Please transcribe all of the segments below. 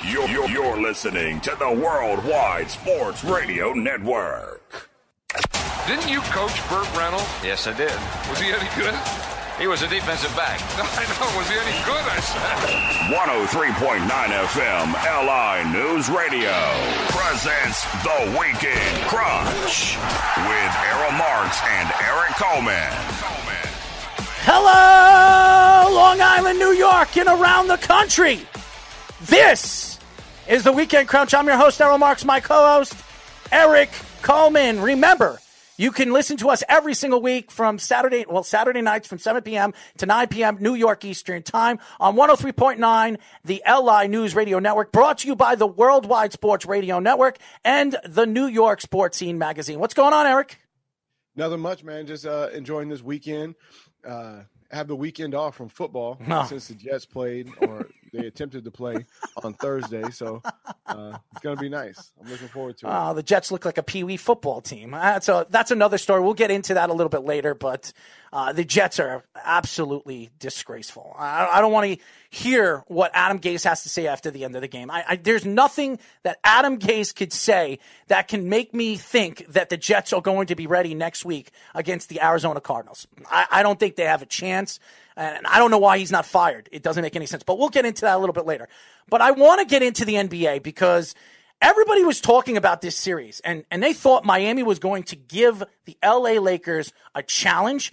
You're listening to the Worldwide Sports Radio Network. Didn't you coach Burt Reynolds? Yes, I did. Was he any good? He was a defensive back. I know. Was he any good, I said? 103.9 FM LI News Radio presents The Weekend Crunch with Errol Marks and Eric Coleman. Hello, Long Island, New York, and around the country. This is The Weekend Crunch. I'm your host, Errol Marks, my co-host, Eric Coleman. Remember, you can listen to us every single week from Saturday nights from 7 p.m. to 9 p.m. New York Eastern Time on 103.9, the LI News Radio Network, brought to you by the Worldwide Sports Radio Network and the New York Sports Scene magazine. What's going on, Eric? Nothing much, man. Just enjoying this weekend. Have the weekend off from football since the Jets played, or they attempted to play on Thursday. So it's going to be nice. I'm looking forward to it. Oh, the Jets look like a peewee football team. So that's another story. We'll get into that a little bit later, but the Jets are absolutely disgraceful. I don't want to hear what Adam Gase has to say after the end of the game. There's nothing that Adam Gase could say that can make me think that the Jets are going to be ready next week against the Arizona Cardinals. I don't think they have a chance. And I don't know why he's not fired. It doesn't make any sense. But we'll get into that a little bit later. But I want to get into the NBA because everybody was talking about this series. And they thought Miami was going to give the LA Lakers a challenge.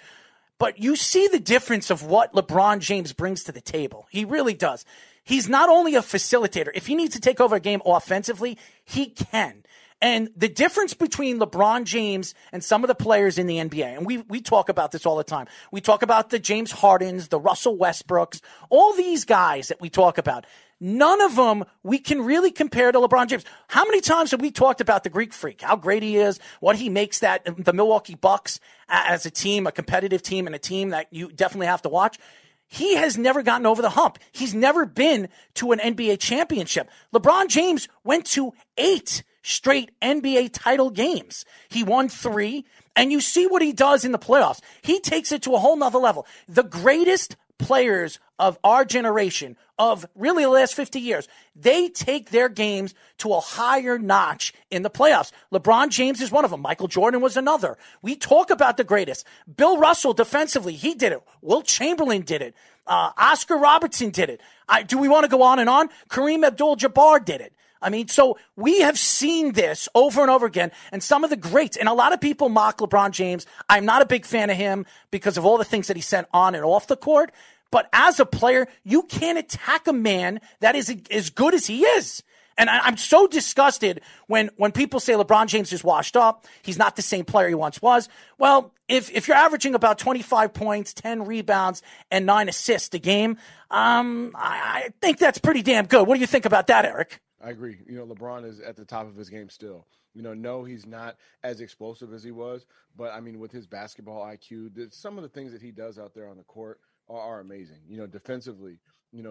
But you see the difference of what LeBron James brings to the table. He really does. He's not only a facilitator. If he needs to take over a game offensively, he can. And the difference between LeBron James and some of the players in the NBA, and we talk about this all the time. We talk about the James Hardens, the Russell Westbrooks, all these guys that we talk about. None of them we can really compare to LeBron James. How many times have we talked about the Greek Freak, how great he is, what he makes the Milwaukee Bucks as a team, a competitive team, and a team that you definitely have to watch? He has never gotten over the hump. He's never been to an NBA championship. LeBron James went to 8 straight NBA title games. He won 3, and you see what he does in the playoffs. He takes it to a whole nother level. The greatest players of our generation, of really the last 50 years, they take their games to a higher notch in the playoffs. LeBron James is one of them. Michael Jordan was another. We talk about the greatest. Bill Russell defensively, he did it. Wilt Chamberlain did it. Oscar Robertson did it. Do we want to go on and on? Kareem Abdul-Jabbar did it. I mean, so we have seen this over and over again, and some of the greats, and a lot of people mock LeBron James. I'm not a big fan of him because of all the things that he said on and off the court, but as a player, you can't attack a man that is as good as he is. And I'm so disgusted when people say LeBron James is washed up. He's not the same player he once was. Well, if you're averaging about 25 points, 10 rebounds, and 9 assists a game, I think that's pretty damn good. What do you think about that, Eric? I agree. LeBron is at the top of his game still. No, he's not as explosive as he was, but I mean, with his basketball IQ, some of the things that he does out there on the court are amazing. Defensively,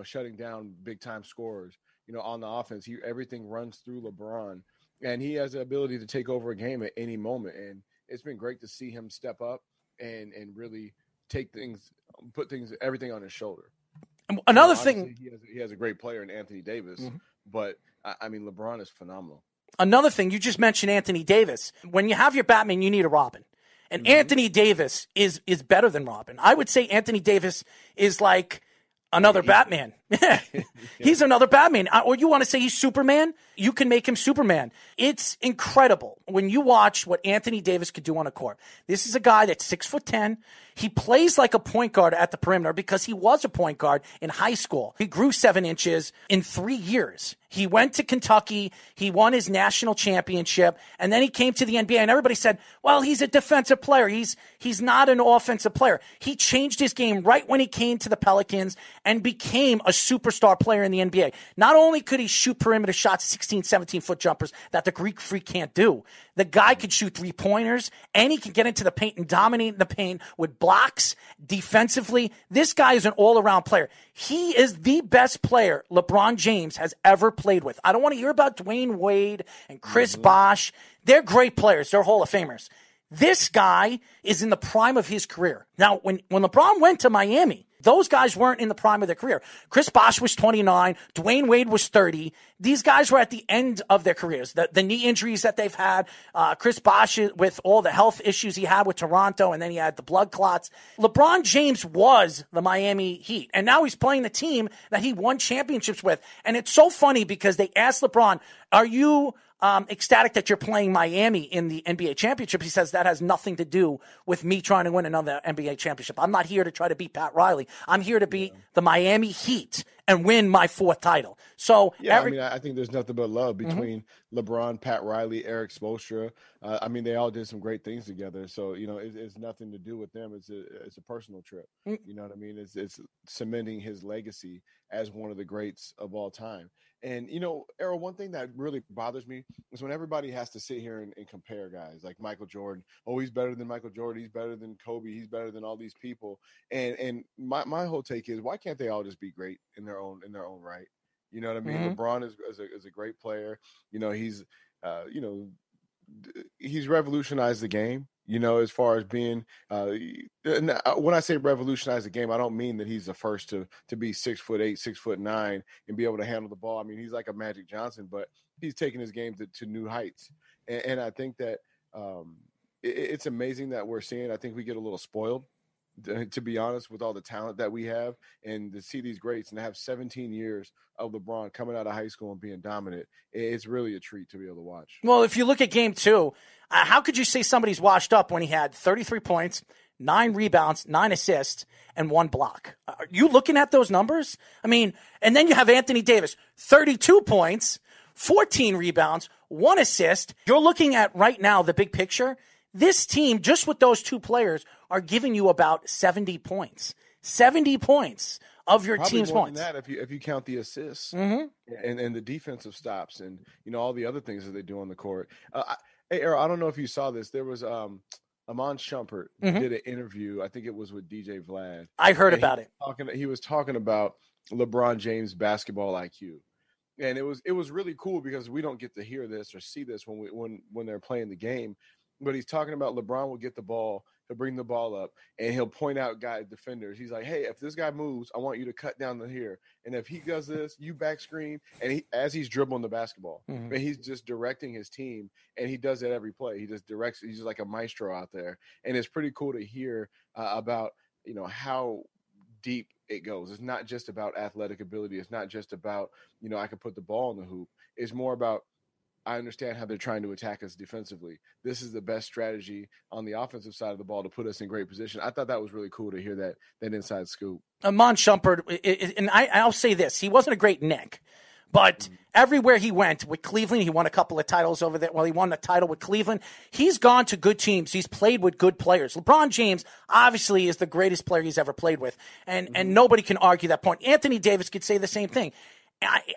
shutting down big time scorers. On the offense, everything runs through LeBron, and he has the ability to take over a game at any moment. And it's been great to see him step up and really put everything on his shoulder. Another thing, he has a great player in Anthony Davis, but I mean, LeBron is phenomenal. Another thing, you just mentioned Anthony Davis. When you have your Batman, you need a Robin. And Anthony Davis is better than Robin. I would say Anthony Davis is like another Batman. He's another Batman. Or you want to say he's Superman? You can make him Superman. It's incredible when you watch what Anthony Davis could do on a court. This is a guy that's 6'10". He plays like a point guard at the perimeter because he was a point guard in high school. He grew 7 inches in 3 years. He went to Kentucky. He won his national championship. And then he came to the NBA and everybody said, well, he's a defensive player. He's not an offensive player. He changed his game right when he came to the Pelicans and became a superstar player in the NBA. Not only could he shoot perimeter shots, 16, 17-foot jumpers that the Greek Freak can't do. The guy could shoot 3-pointers, and he can get into the paint and dominate the paint with blocks defensively. This guy is an all-around player. He is the best player LeBron James has ever played with. I don't want to hear about Dwayne Wade and Chris Bosh. They're great players. They're Hall of Famers. This guy is in the prime of his career. Now, when LeBron went to Miami, Those guys weren't in the prime of their career. Chris Bosh was 29. Dwayne Wade was 30. These guys were at the end of their careers. The knee injuries that they've had, Chris Bosh with all the health issues he had with Toronto, and then he had the blood clots. LeBron James was the Miami Heat, and now he's playing the team that he won championships with. And it's so funny because they asked LeBron, are you ecstatic that you're playing Miami in the NBA championship? He says that has nothing to do with me trying to win another NBA championship. I'm not here to try to beat Pat Riley. I'm here to beat the Miami Heat and win my 4th title. So I think there's nothing but love between LeBron, Pat Riley, Eric Spoelstra. They all did some great things together. So, it's nothing to do with them. It's a personal trip. You know what I mean? It's cementing his legacy as one of the greats of all time. And, Errol, one thing that really bothers me is when everybody has to sit here and compare guys like Michael Jordan. Oh, he's better than Michael Jordan. He's better than Kobe. He's better than all these people. And my whole take is, why can't they all just be great in their own right? You know what I mean? LeBron is a great player. He's revolutionized the game. As far as being, when I say revolutionize the game, I don't mean that he's the first to be 6'8", 6'9", and be able to handle the ball. I mean, he's like a Magic Johnson, but he's taking his game to new heights. And I think that it's amazing that we're seeing. I think we get a little spoiled, to be honest, with all the talent that we have, and to see these greats and to have 17 years of LeBron coming out of high school and being dominant. It's really a treat to be able to watch. Well, if you look at game 2, how could you say somebody's washed up when he had 33 points, 9 rebounds, 9 assists, and 1 block? Are you looking at those numbers? I mean, and then you have Anthony Davis, 32 points, 14 rebounds, 1 assist. You're looking at right now the big picture. This team, just with those 2 players, are giving you about 70 points. 70 points of your Probably team's more points. Than that, if you count the assists and the defensive stops and all the other things that they do on the court. Hey, Errol, I don't know if you saw this. There was Iman Shumpert did an interview. I think it was with DJ Vlad. I heard about it. He was talking about LeBron James' basketball IQ. And it was really cool because we don't get to hear this or see this when they're playing the game. But he's talking about LeBron will get the ball, he'll bring the ball up, and he'll point out defenders. He's like, hey, if this guy moves, I want you to cut down to here. And if he does this, you back screen. And as he's dribbling the basketball, and he's just directing his team, and he does that every play. He just directs. He's just like a maestro out there. And it's pretty cool to hear about, how deep it goes. It's not just about athletic ability. It's not just about, I can put the ball in the hoop. It's more about, I understand how they're trying to attack us defensively. This is the best strategy on the offensive side of the ball to put us in great position. I thought that was really cool to hear that inside scoop. Iman Shumpert, and I'll say this, he wasn't a great Knick, but everywhere he went with Cleveland, he won a couple of titles over there. Well, he won the title with Cleveland. He's gone to good teams. He's played with good players. LeBron James obviously is the greatest player he's ever played with, and nobody can argue that point. Anthony Davis could say the same thing.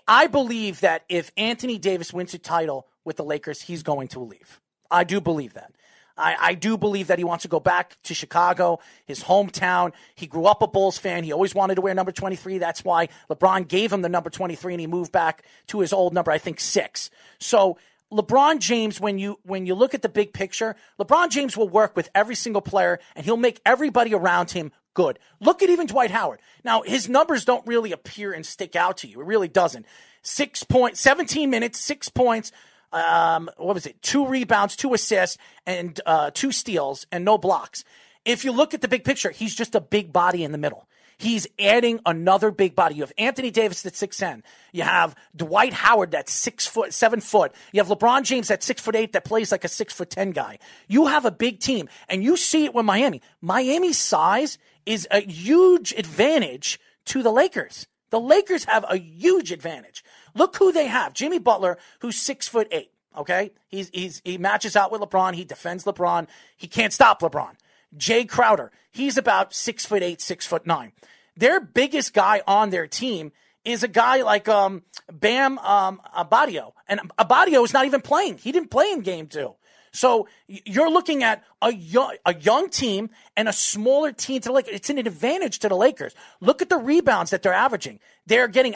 I believe that if Anthony Davis wins a title with the Lakers, he's going to leave. I do believe that. I do believe that he wants to go back to Chicago, his hometown. He grew up a Bulls fan. He always wanted to wear number 23. That's why LeBron gave him the number 23, and he moved back to his old number, I think 6. So LeBron James, when you look at the big picture, LeBron James will work with every single player, and he'll make everybody around him good. Look at even Dwight Howard. Now, his numbers don't really appear and stick out to you. It really doesn't. 6 points, 17 minutes, 6 points. 2 rebounds, 2 assists, and 2 steals, and no blocks. If you look at the big picture, he's just a big body in the middle. He's adding another big body. You have Anthony Davis at 6'10". You have Dwight Howard that's 7 foot. You have LeBron James that's 6'8" that plays like a 6'10" guy. You have a big team, and you see it with Miami. Miami's size is a huge advantage to the Lakers. The Lakers have a huge advantage. Look who they have. Jimmy Butler, who's 6'8". Okay? He matches out with LeBron. He defends LeBron. He can't stop LeBron. Jay Crowder, he's about 6'8", 6'9". Their biggest guy on their team is a guy like Bam Adebayo. And Adebayo is not even playing. He didn't play in game 2. So you're looking at a young team and a smaller team to the Lakers. It's an advantage to the Lakers. Look at the rebounds that they're averaging. They're getting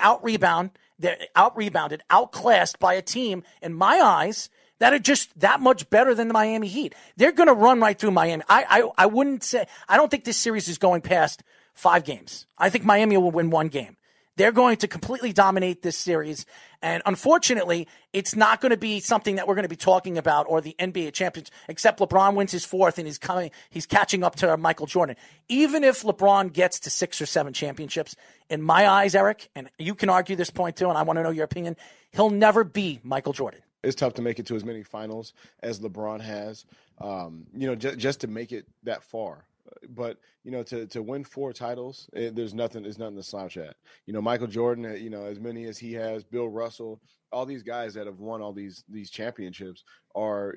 they're out-rebounded, outclassed by a team, in my eyes, that are just that much better than the Miami Heat. They're going to run right through Miami. I wouldn't say, I don't think this series is going past 5 games. I think Miami will win 1 game. They're going to completely dominate this series. And unfortunately, it's not going to be something that we're going to be talking about or the NBA champions, except LeBron wins his 4th and he's catching up to Michael Jordan. Even if LeBron gets to 6 or 7 championships, in my eyes, Eric, and you can argue this point too, and I want to know your opinion, he'll never be Michael Jordan. It's tough to make it to as many finals as LeBron has, just to make it that far. But, to win 4 titles, there's nothing to slouch at. Michael Jordan, as many as he has, Bill Russell, all these guys that have won all these championships are,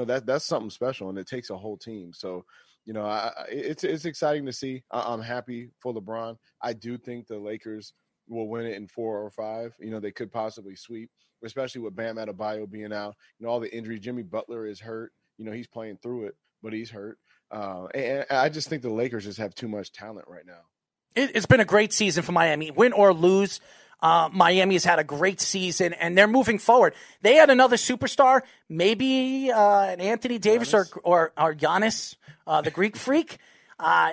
that's something special, and it takes a whole team. So, it's exciting to see. I'm happy for LeBron. I do think the Lakers will win it in 4 or 5. They could possibly sweep, especially with Bam Adebayo being out. All the injuries. Jimmy Butler is hurt. He's playing through it, but he's hurt. And I just think the Lakers just have too much talent right now. It's been a great season for Miami. Win or lose, Miami's had a great season, and they're moving forward. They had another superstar, maybe an Anthony Davis or Giannis, the Greek freak.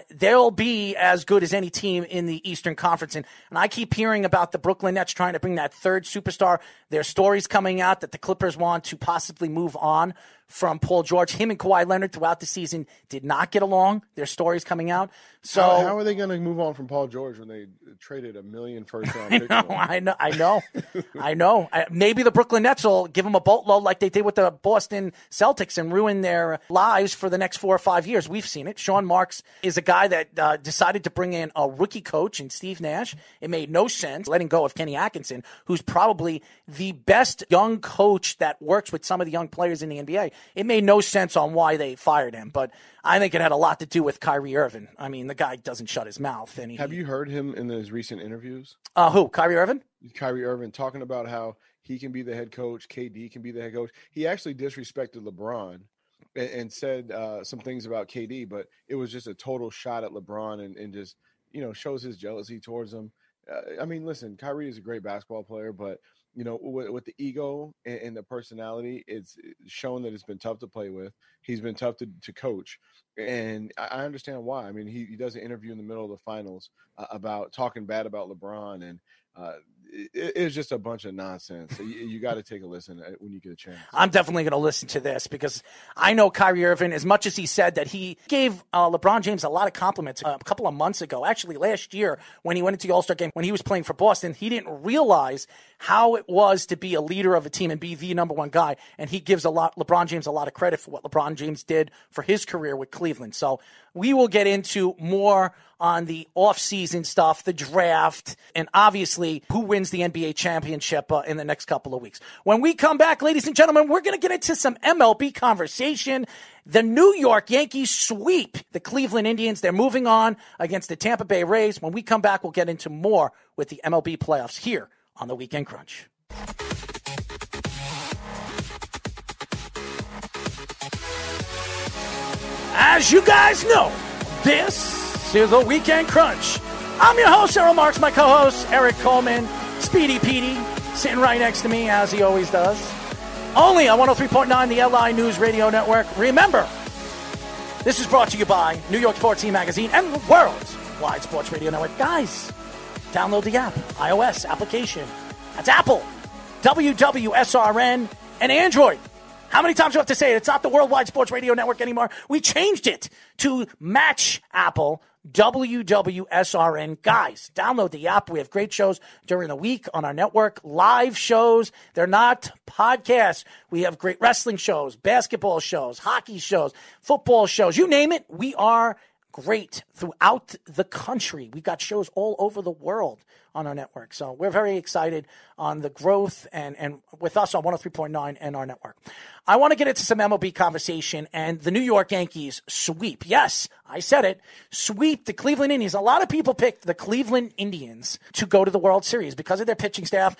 They'll be as good as any team in the Eastern Conference. And I keep hearing about the Brooklyn Nets trying to bring that 3rd superstar. There's stories coming out that the Clippers want to possibly move on from Paul George. Him and Kawhi Leonard throughout the season did not get along. There's stories coming out. So how are they going to move on from Paul George when they traded 1 million first-round picks? I know. Maybe the Brooklyn Nets will give them a boatload like they did with the Boston Celtics and ruin their lives for the next 4 or 5 years. We've seen it. Sean Marks is a guy that decided to bring in a rookie coach in Steve Nash. It made no sense letting go of Kenny Atkinson, who's probably the best young coach that works with some of the young players in the NBA. It made no sense on why they fired him, but I think it had a lot to do with Kyrie Irving. I mean, the guy doesn't shut his mouth. And have you heard him in his recent interviews? Who? Kyrie Irving? Kyrie Irving talking about how he can be the head coach, KD can be the head coach. He actually disrespected LeBron and said some things about KD, but it was just a total shot at LeBron and just, shows his jealousy towards him. Listen, Kyrie is a great basketball player, but with the ego and the personality, it's shown that it's been tough to play with. He's been tough to coach. And I understand why. I mean, he does an interview in the middle of the finals about talking bad about LeBron. And it's just a bunch of nonsense. So you got to take a listen when you get a chance. I'm definitely going to listen to this because I know Kyrie Irving, as much as he said that he gave LeBron James a lot of compliments a couple of months ago, actually last year when he went into the All-Star game, when he was playing for Boston, he didn't realize how it was to be a leader of a team and be the number one guy. And he gives LeBron James a lot of credit for what LeBron James did for his career with Cleveland. So we will get into more on the off-season stuff, the draft, and obviously who wins the NBA championship in the next couple of weeks. When we come back, ladies and gentlemen, we're going to get into some MLB conversation. The New York Yankees sweep the Cleveland Indians. They're moving on against the Tampa Bay Rays. When we come back, we'll get into more with the MLB playoffs here on the Weekend Crunch. As you guys know, this is the Weekend Crunch. I'm your host, Errol Marks, my co-host, Eric Coleman, Speedy Petey, sitting right next to me, as he always does. Only on 103.9, the LI News Radio Network. Remember, this is brought to you by New York Sports Team Magazine and the world's wide sports radio network. Guys, download the app, iOS application. That's Apple, WWSRN, and Android. How many times do I have to say it? It's not the Worldwide Sports Radio Network anymore. We changed it to Match Apple, WWSRN. Guys, download the app. We have great shows during the week on our network. Live shows. They're not podcasts. We have great wrestling shows, basketball shows, hockey shows, football shows. You name it, we are great throughout the country. We've got shows all over the world on our network. So we're very excited on the growth and with us on 103.9 and our network. I want to get into some MLB conversation and the New York Yankees sweep. Yes, I said it. Sweep the Cleveland Indians. A lot of people picked the Cleveland Indians to go to the World Series because of their pitching staff.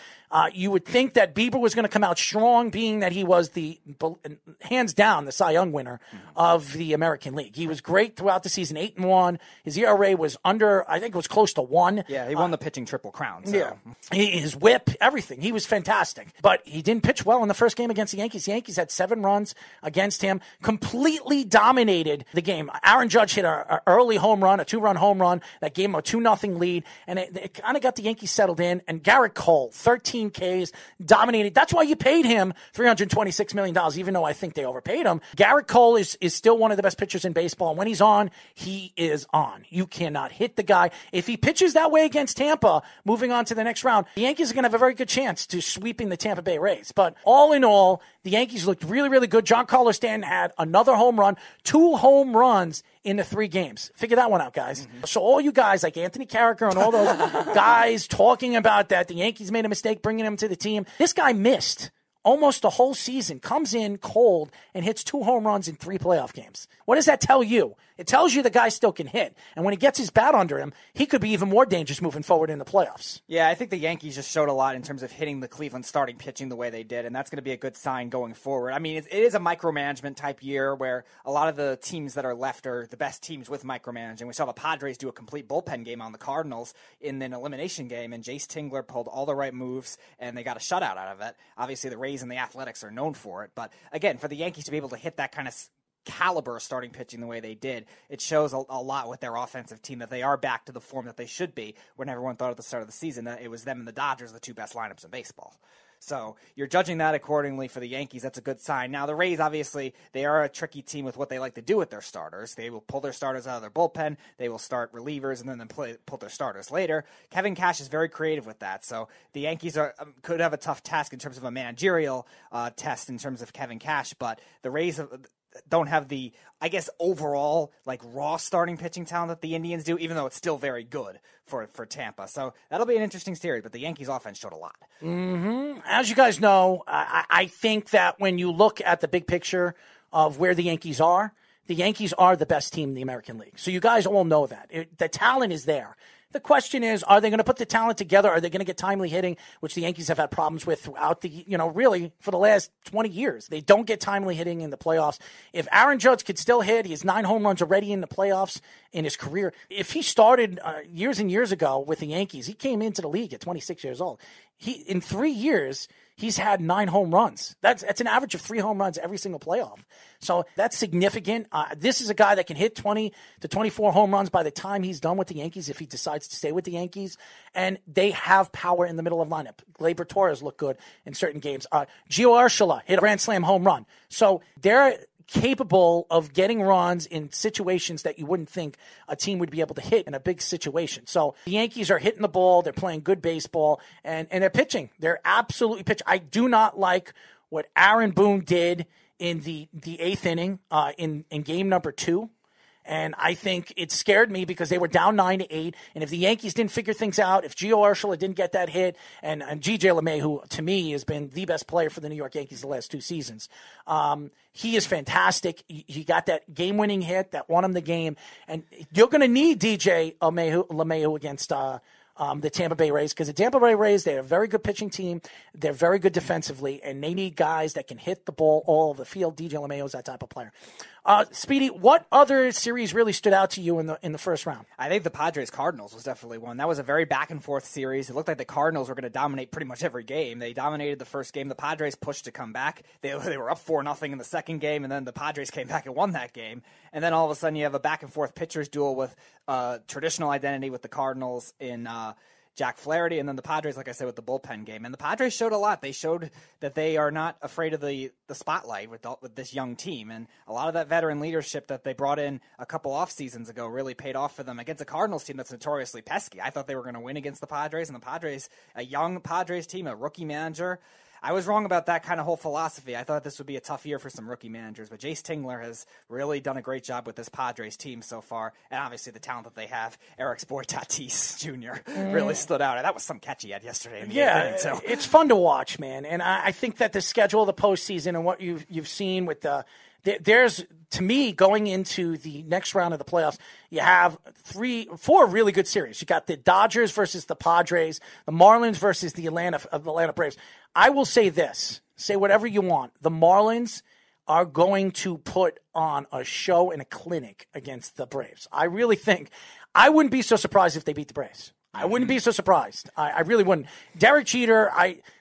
You would think that Bieber was going to come out strong, being that he was the hands down the Cy Young winner of the American League. He was great throughout the season, 8-1. His ERA was under, I think it was close to 1. Yeah, he won the pitching triple crown. So. Yeah, his whip, everything. He was fantastic. But he didn't pitch well in the first game against the Yankees. The Yankees had 7 runs against him, completely dominated the game. Aaron Judge hit a early home run, a 2-run home run that gave him a 2-0 lead, and it kind of got the Yankees settled in. And Garrett Cole, 13 Ks, dominated. That's why you paid him $326 million, even though I think they overpaid him. Garrett Cole is still one of the best pitchers in baseball, and when he's on, he is on. You cannot hit the guy. If he pitches that way against Tampa, moving on to the next round, the Yankees are going to have a very good chance to sweeping the Tampa Bay Rays. But all in all, the Yankees looked really, really good. Giancarlo Stanton had another home run, 2 home runs in the 3 games. Figure that one out, guys. Mm-hmm. So all you guys like Anthony Carricker and all those guys talking about that the Yankees made a mistake bringing him to the team, this guy missed almost the whole season, comes in cold, and hits 2 home runs in 3 playoff games. What does that tell you? It tells you the guy still can hit. And when he gets his bat under him, he could be even more dangerous moving forward in the playoffs. Yeah, I think the Yankees just showed a lot in terms of hitting the Cleveland starting pitching the way they did, and that's going to be a good sign going forward. I mean, it is a micromanagement type year where a lot of the teams that are left are the best teams with micromanaging. We saw the Padres do a complete bullpen game on the Cardinals in an elimination game, and Jace Tingler pulled all the right moves, and they got a shutout out of it. Obviously, the Rays and the Athletics are known for it, but again, for the Yankees to be able to hit that kind of caliber starting pitching the way they did, it shows a lot with their offensive team that they are back to the form that they should be when everyone thought at the start of the season that it was them and the Dodgers, the 2 best lineups in baseball. So you're judging that accordingly for the Yankees. That's a good sign. Now, the Rays, obviously, they are a tricky team with what they like to do with their starters. They will pull their starters out of their bullpen. They will start relievers and then pull their starters later. Kevin Cash is very creative with that. So the Yankees could have a tough task in terms of a managerial test in terms of Kevin Cash, but the Rays don't have the, I guess, overall, like, raw starting pitching talent that the Indians do, even though it's still very good for Tampa. So that'll be an interesting series, but the Yankees offense showed a lot. Mm-hmm. As you guys know, I think that when you look at the big picture of where the Yankees are the best team in the American League. So you guys all know that. The talent is there. The question is, are they going to put the talent together? Are they going to get timely hitting, which the Yankees have had problems with throughout really for the last 20 years? They don't get timely hitting in the playoffs. If Aaron Judge could still hit, he has 9 home runs already in the playoffs in his career. If he started years and years ago with the Yankees, he came into the league at 26 years old. In 3 years, he's had 9 home runs. That's an average of 3 home runs every single playoff. So that's significant. This is a guy that can hit 20 to 24 home runs by the time he's done with the Yankees if he decides to stay with the Yankees. And they have power in the middle of the lineup. Gleyber Torres looked good in certain games. Gio Urshela hit a grand slam home run. So they're capable of getting runs in situations that you wouldn't think a team would be able to hit in a big situation. So the Yankees are hitting the ball. They're playing good baseball, and they're pitching. They're absolutely pitching. I do not like what Aaron Boone did in the 8th inning in game number 2. And I think it scared me because they were down 9-8. And if the Yankees didn't figure things out, if Gio Urshela didn't get that hit, and G.J. LeMay, who to me has been the best player for the New York Yankees the last 2 seasons, he is fantastic. He got that game-winning hit that won him the game. And you're going to need DJ LeMahieu against the Tampa Bay Rays, because the Tampa Bay Rays, they're a very good pitching team. They're very good defensively, and they need guys that can hit the ball all over the field. DJ LeMahieu is that type of player. Speedy, what other series really stood out to you in the first round? I think the Padres-Cardinals was definitely one. That was a very back-and-forth series. It looked like the Cardinals were going to dominate pretty much every game. They dominated the first game. The Padres pushed to come back. They were up 4-0 in the second game, and then the Padres came back and won that game. And then all of a sudden you have a back-and-forth pitchers duel with traditional identity with the Cardinals in Jack Flaherty, and then the Padres, like I said, with the bullpen game. And the Padres showed a lot. They showed that they are not afraid of the spotlight with this young team. And a lot of that veteran leadership that they brought in a couple off seasons ago really paid off for them against a Cardinals team that's notoriously pesky. I thought they were going to win against the Padres, and the Padres, a young Padres team, a rookie manager. I was wrong about that kind of whole philosophy. I thought this would be a tough year for some rookie managers, but Jace Tingler has really done a great job with this Padres team so far, and obviously the talent that they have. Eric's boy Tatis Jr. really stood out. That was some catch he had yesterday in the 8th inning, so. It's fun to watch, man, and I think that the schedule of the postseason and what you've seen with there's, to me, going into the next round of the playoffs, you have 4 really good series. You got the Dodgers versus the Padres, the Marlins versus the Atlanta Braves. I will say this, say whatever you want. The Marlins are going to put on a show and a clinic against the Braves. I really think, I wouldn't be so surprised if they beat the Braves. I wouldn't be so surprised. I really wouldn't. Derek Jeter,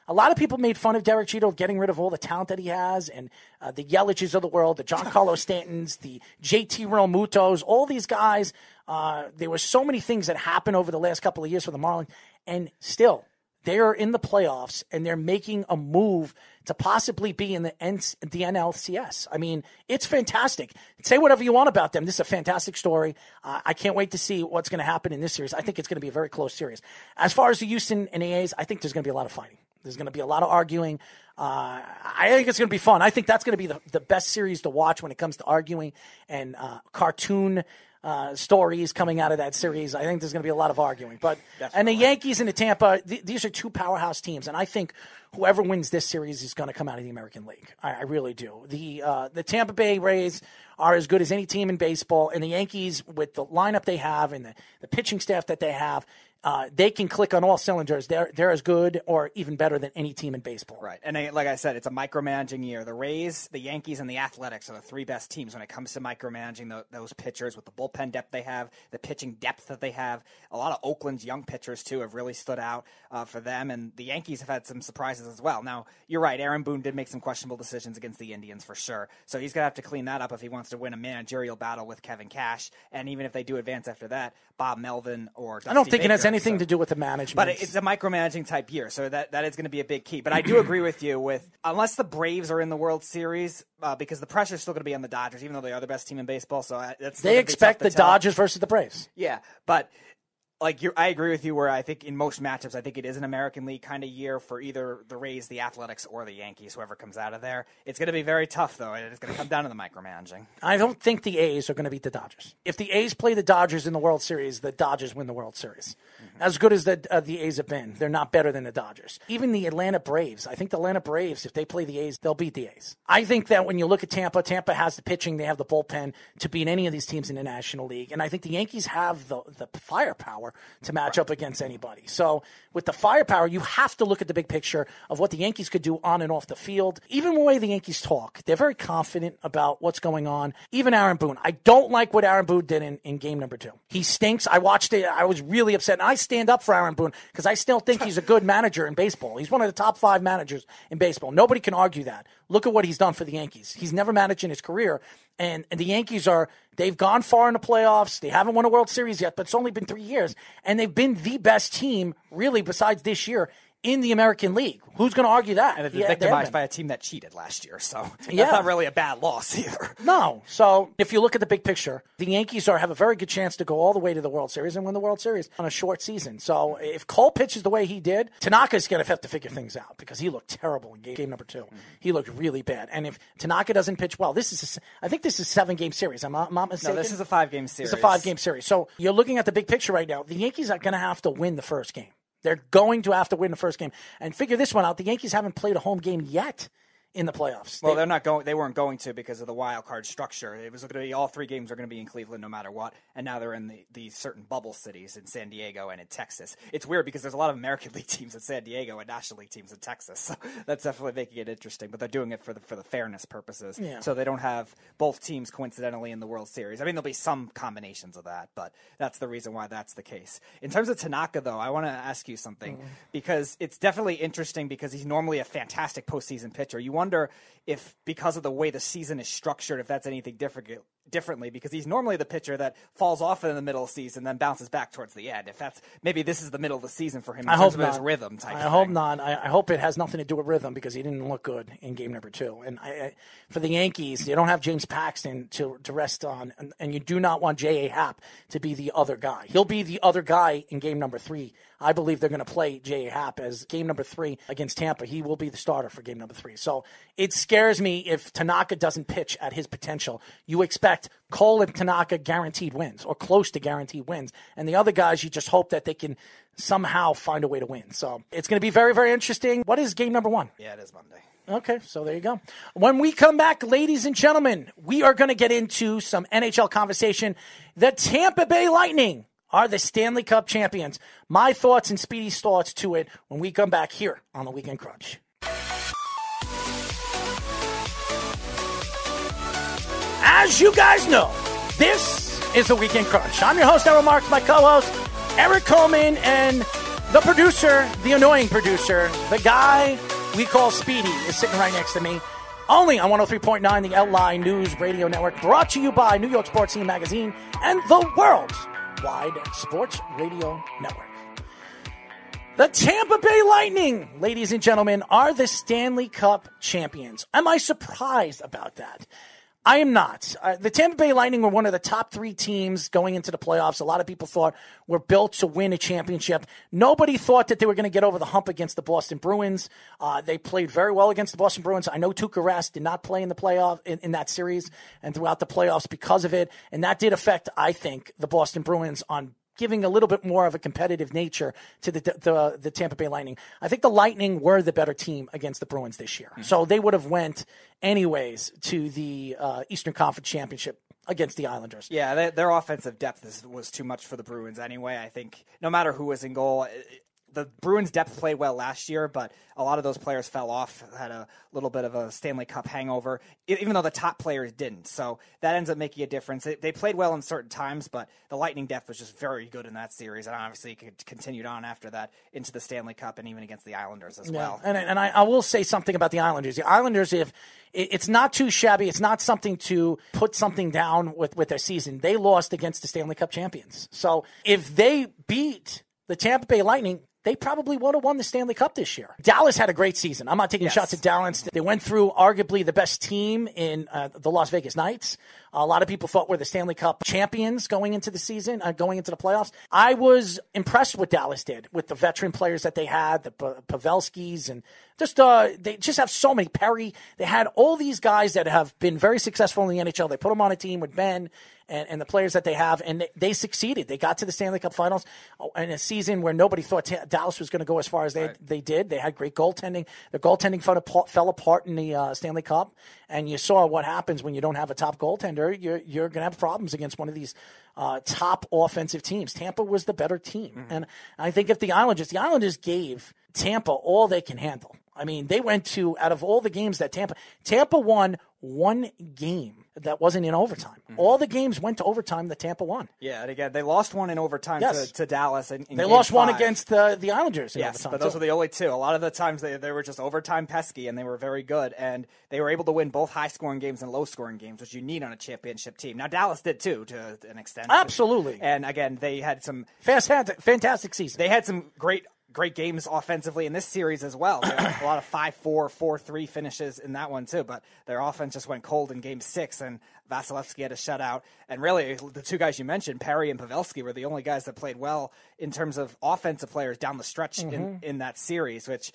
a lot of people made fun of Derek Jeter getting rid of all the talent that he has, and the Yelich's of the world, the Giancarlo Stantons, the JT Realmutos, all these guys. There were so many things that happened over the last couple of years for the Marlins, and still, they are in the playoffs, and they're making a move to possibly be in the NLCS. I mean, it's fantastic. Say whatever you want about them. This is a fantastic story. I can't wait to see what's going to happen in this series. I think it's going to be a very close series. As far as the Houston and the A's, I think there's going to be a lot of fighting. There's going to be a lot of arguing. I think it's going to be fun. I think that's going to be the best series to watch when it comes to arguing and cartoon stories coming out of that series. I think there's going to be a lot of arguing. But and the Yankees and the Tampa, these are two powerhouse teams, and I think whoever wins this series is going to come out of the American League. I really do. The Tampa Bay Rays are as good as any team in baseball, and the Yankees, with the lineup they have and the pitching staff that they have, they can click on all cylinders. They're as good or even better than any team in baseball. Right. And like I said, it's a micromanaging year. The Rays, the Yankees, and the Athletics are the three best teams when it comes to micromanaging those pitchers with the bullpen depth they have, the pitching depth that they have. A lot of Oakland's young pitchers, too, have really stood out for them. And the Yankees have had some surprises as well. Now, you're right. Aaron Boone did make some questionable decisions against the Indians for sure. So he's going to have to clean that up if he wants to win a managerial battle with Kevin Cash. And even if they do advance after that, Bob Melvin or Dusty I don't think Baker, it has anything to do with the management. But it's a micromanaging type year, so that is going to be a big key. But I do agree with you unless the Braves are in the World Series, because the pressure is still going to be on the Dodgers, even though they are the best team in baseball. So they expect the Dodgers versus the Braves. Yeah, but I agree with you where I think in most matchups, I think it is an American League kind of year for either the Rays, the Athletics, or the Yankees, whoever comes out of there. It's going to be very tough, though, and it's going to come down to the micromanaging. I don't think the A's are going to beat the Dodgers. If the A's play the Dodgers in the World Series, the Dodgers win the World Series. Mm-hmm. As good as the A's have been, they're not better than the Dodgers. Even the Atlanta Braves, I think the Atlanta Braves, if they play the A's, they'll beat the A's. I think that when you look at Tampa has the pitching, they have the bullpen to beat any of these teams in the National League, and I think the Yankees have the firepower to match up against anybody. So with the firepower, you have to look at the big picture of what the Yankees could do on and off the field. Even the way the Yankees talk, they're very confident about what's going on. Even Aaron Boone. I don't like what Aaron Boone did in game number 2. He stinks. I watched it. I was really upset. And I stand up for Aaron Boone because I still think he's a good manager in baseball. He's one of the top 5 managers in baseball. Nobody can argue that. Look at what he's done for the Yankees. He's never managed in his career. And the Yankees they've gone far in the playoffs. They haven't won a World Series yet, but it's only been 3 years. And they've been the best team, really, besides this year, in the American League. Who's going to argue that? And they've been victimized by a team that cheated last year, so that's not really a bad loss either. No. So if you look at the big picture, the Yankees have a very good chance to go all the way to the World Series and win the World Series on a short season. So if Cole pitches the way he did, Tanaka's going to have to figure things out because he looked terrible in game number 2. Mm-hmm. He looked really bad. And if Tanaka doesn't pitch well, I think this is a 7-game series. I'm not mistaken. No, this is a 5-game series. It's a 5-game series. So you're looking at the big picture right now. The Yankees are going to have to win the first game. They're going to have to win the first game. And figure this one out. The Yankees haven't played a home game yet in the playoffs. Well, they weren't going to because of the wild card structure. It was going to be all 3 games are going to be in Cleveland no matter what. And now they're in the certain bubble cities in San Diego and in Texas. It's weird because there's a lot of American League teams in San Diego and National League teams in Texas. So that's definitely making it interesting. But they're doing it for the fairness purposes. Yeah. So they don't have both teams coincidentally in the World Series. I mean, there'll be some combinations of that, but that's the reason why that's the case. In terms of Tanaka, though, I want to ask you something because it's definitely interesting because he's normally a fantastic postseason pitcher. You wonder if because of the way the season is structured, if that's anything differently, because he's normally the pitcher that falls off in the middle of the season, then bounces back towards the end. If that's maybe this is the middle of the season for him in terms of his rhythm type. I hope not. I hope it has nothing to do with rhythm because he didn't look good in game number 2. And for the Yankees, you don't have James Paxton to rest on, and you do not want J.A. Happ to be the other guy. He'll be the other guy in game number 3. I believe they're going to play J.A. Happ as game number 3 against Tampa. He will be the starter for game number 3. So it scares me if Tanaka doesn't pitch at his potential. You expect Cole and Tanaka guaranteed wins or close to guaranteed wins. And the other guys, you just hope that they can somehow find a way to win. So it's going to be very, very interesting. What is game number 1? Yeah, it is Monday. Okay, so there you go. When we come back, ladies and gentlemen, we are going to get into some NHL conversation. The Tampa Bay Lightning are the Stanley Cup champions. My thoughts and Speedy's thoughts to it when we come back here on the Weekend Crunch. As you guys know, this is the Weekend Crunch. I'm your host, Errol Marks, my co-host, Eric Coleman and the producer, the annoying producer, the guy we call Speedy, is sitting right next to me. Only on 103.9, the LI News Radio Network, brought to you by New York Sports Scene Magazine and the World's Wide Sports Radio Network. The Tampa Bay Lightning, ladies and gentlemen, are the Stanley Cup champions. Am I surprised about that? I am not. The Tampa Bay Lightning were one of the top 3 teams going into the playoffs. A lot of people thought were built to win a championship. Nobody thought that they were going to get over the hump against the Boston Bruins. They played very well against the Boston Bruins. I know Tuukka Rask did not play in the playoff in that series and throughout the playoffs because of it, and that did affect, I think, the Boston Bruins on giving a little bit more of a competitive nature to the Tampa Bay Lightning. I think the Lightning were the better team against the Bruins this year. So they would have went anyways to the Eastern Conference Championship against the Islanders. Yeah, their offensive depth was too much for the Bruins anyway. I think no matter who was in goal, the Bruins' depth played well last year, but a lot of those players fell off, had a little bit of a Stanley Cup hangover, even though the top players didn't. So that ends up making a difference. They played well in certain times, but the Lightning depth was just very good in that series, and obviously it continued on after that into the Stanley Cup and even against the Islanders as well. And I will say something about the Islanders. The Islanders, if it's not too shabby, it's not something to put something down with their season. They lost against the Stanley Cup champions. So if they beat the Tampa Bay Lightning, they probably would have won the Stanley Cup this year. Dallas had a great season. I'm not taking shots at Dallas. They went through arguably the best team in the Las Vegas Knights. A lot of people thought were the Stanley Cup champions going into the season, going into the playoffs. I was impressed what Dallas did with the veteran players that they had, the Pavelskis, and just they just have so many. Perry. They had all these guys that have been very successful in the NHL. They put them on a team with Ben and the players that they have, and they succeeded. They got to the Stanley Cup Finals in a season where nobody thought Dallas was going to go as far as they did. They had great goaltending. The goaltending fell apart in the Stanley Cup, and you saw what happens when you don't have a top goaltender. You're going to have problems against one of these top offensive teams. Tampa was the better team, and I think if the Islanders gave Tampa all they can handle. I mean, they went to, out of all the games that Tampa won one game that wasn't in overtime. All the games went to overtime that Tampa won. Yeah, and again, they lost one in overtime to Dallas. In they lost one against the Islanders in overtime. But those were the only two. A lot of the times they were just overtime pesky, and they were very good. And they were able to win both high-scoring games and low-scoring games, which you need on a championship team. Now, Dallas did, too, to an extent. Absolutely. And, again, they had some fantastic season. They had some great games offensively in this series as well. A lot of 5-4, 4-3 finishes in that one too, but their offense just went cold in Game 6, and Vasilevsky had a shutout. And really, the two guys you mentioned, Perry and Pavelski, were the only guys that played well in terms of offensive players down the stretch in that series, which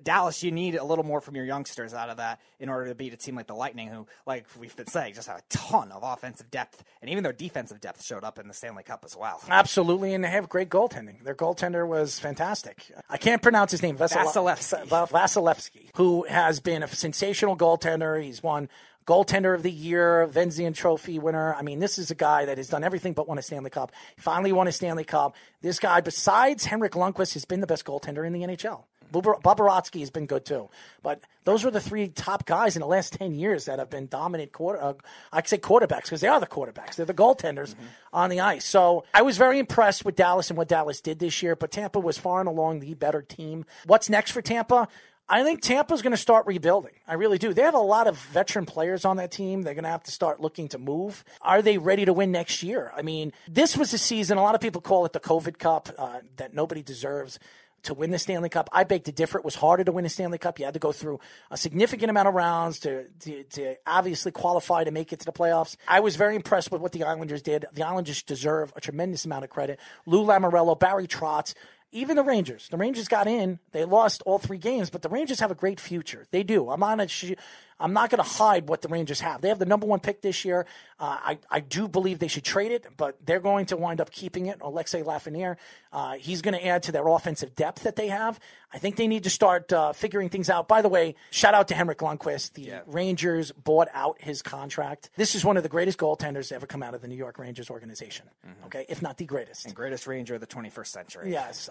Dallas, you need a little more from your youngsters out of that in order to beat a team like the Lightning, who, like we've been saying, just have a ton of offensive depth, and even their defensive depth showed up in the Stanley Cup as well. Absolutely, and they have great goaltending. Their goaltender was fantastic. I can't pronounce his name. Vasilevsky, who has been a sensational goaltender. He's won Goaltender of the Year, Vezina Trophy winner. I mean, this is a guy that has done everything but won a Stanley Cup. He finally won a Stanley Cup. This guy, besides Henrik Lundqvist, has been the best goaltender in the NHL. Bobrovsky has been good too. But those were the three top guys in the last 10 years that have been dominant I could say quarterbacks, because they are the quarterbacks. They're the goaltenders on the ice. So I was very impressed with Dallas and what Dallas did this year, but Tampa was far and along the better team. What's next for Tampa? I think Tampa's going to start rebuilding. I really do. They have a lot of veteran players on that team. They're going to have to start looking to move. Are they ready to win next year? I mean, this was a season, a lot of people call it the COVID Cup, that nobody deserves to win the Stanley Cup. I beg to differ. It was harder to win a Stanley Cup. You had to go through a significant amount of rounds to obviously qualify to make it to the playoffs. I was very impressed with what the Islanders did. The Islanders deserve a tremendous amount of credit. Lou Lamoriello, Barry Trotz, even the Rangers. The Rangers got in. They lost all 3 games, but the Rangers have a great future. They do. I'm not going to hide what the Rangers have. They have the number 1 pick this year. I do believe they should trade it, but they're going to wind up keeping it. Alexei Lafreniere, he's going to add to their offensive depth that they have. I think they need to start figuring things out. By the way, shout out to Henrik Lundqvist. The Rangers bought out his contract. This is one of the greatest goaltenders to ever come out of the New York Rangers organization, okay, if not the greatest. And greatest Ranger of the 21st century. Yes.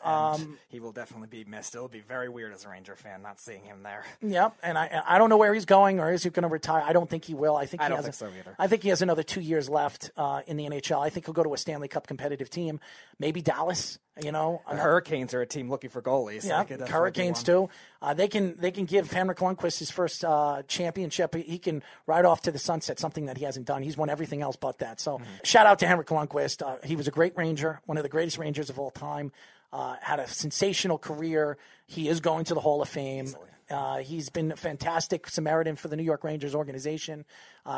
He will definitely be missed. It'll be very weird as a Ranger fan not seeing him there. Yep, and I don't know where he's going, or is he going to retire? I don't think he will. I don't think so either. I think he has another 2 years left in the NHL. I think he'll go to a Stanley Cup competitive team, maybe Dallas. You know, the Hurricanes are a team looking for goalies. Yeah, Hurricanes too. They can give Henrik Lundqvist his first championship. He can ride off to the sunset, something that he hasn't done. He's won everything else but that. So shout out to Henrik Lundqvist. He was a great Ranger, one of the greatest Rangers of all time. Had a sensational career. He is going to the Hall of Fame. He's been a fantastic Samaritan for the New York Rangers organization.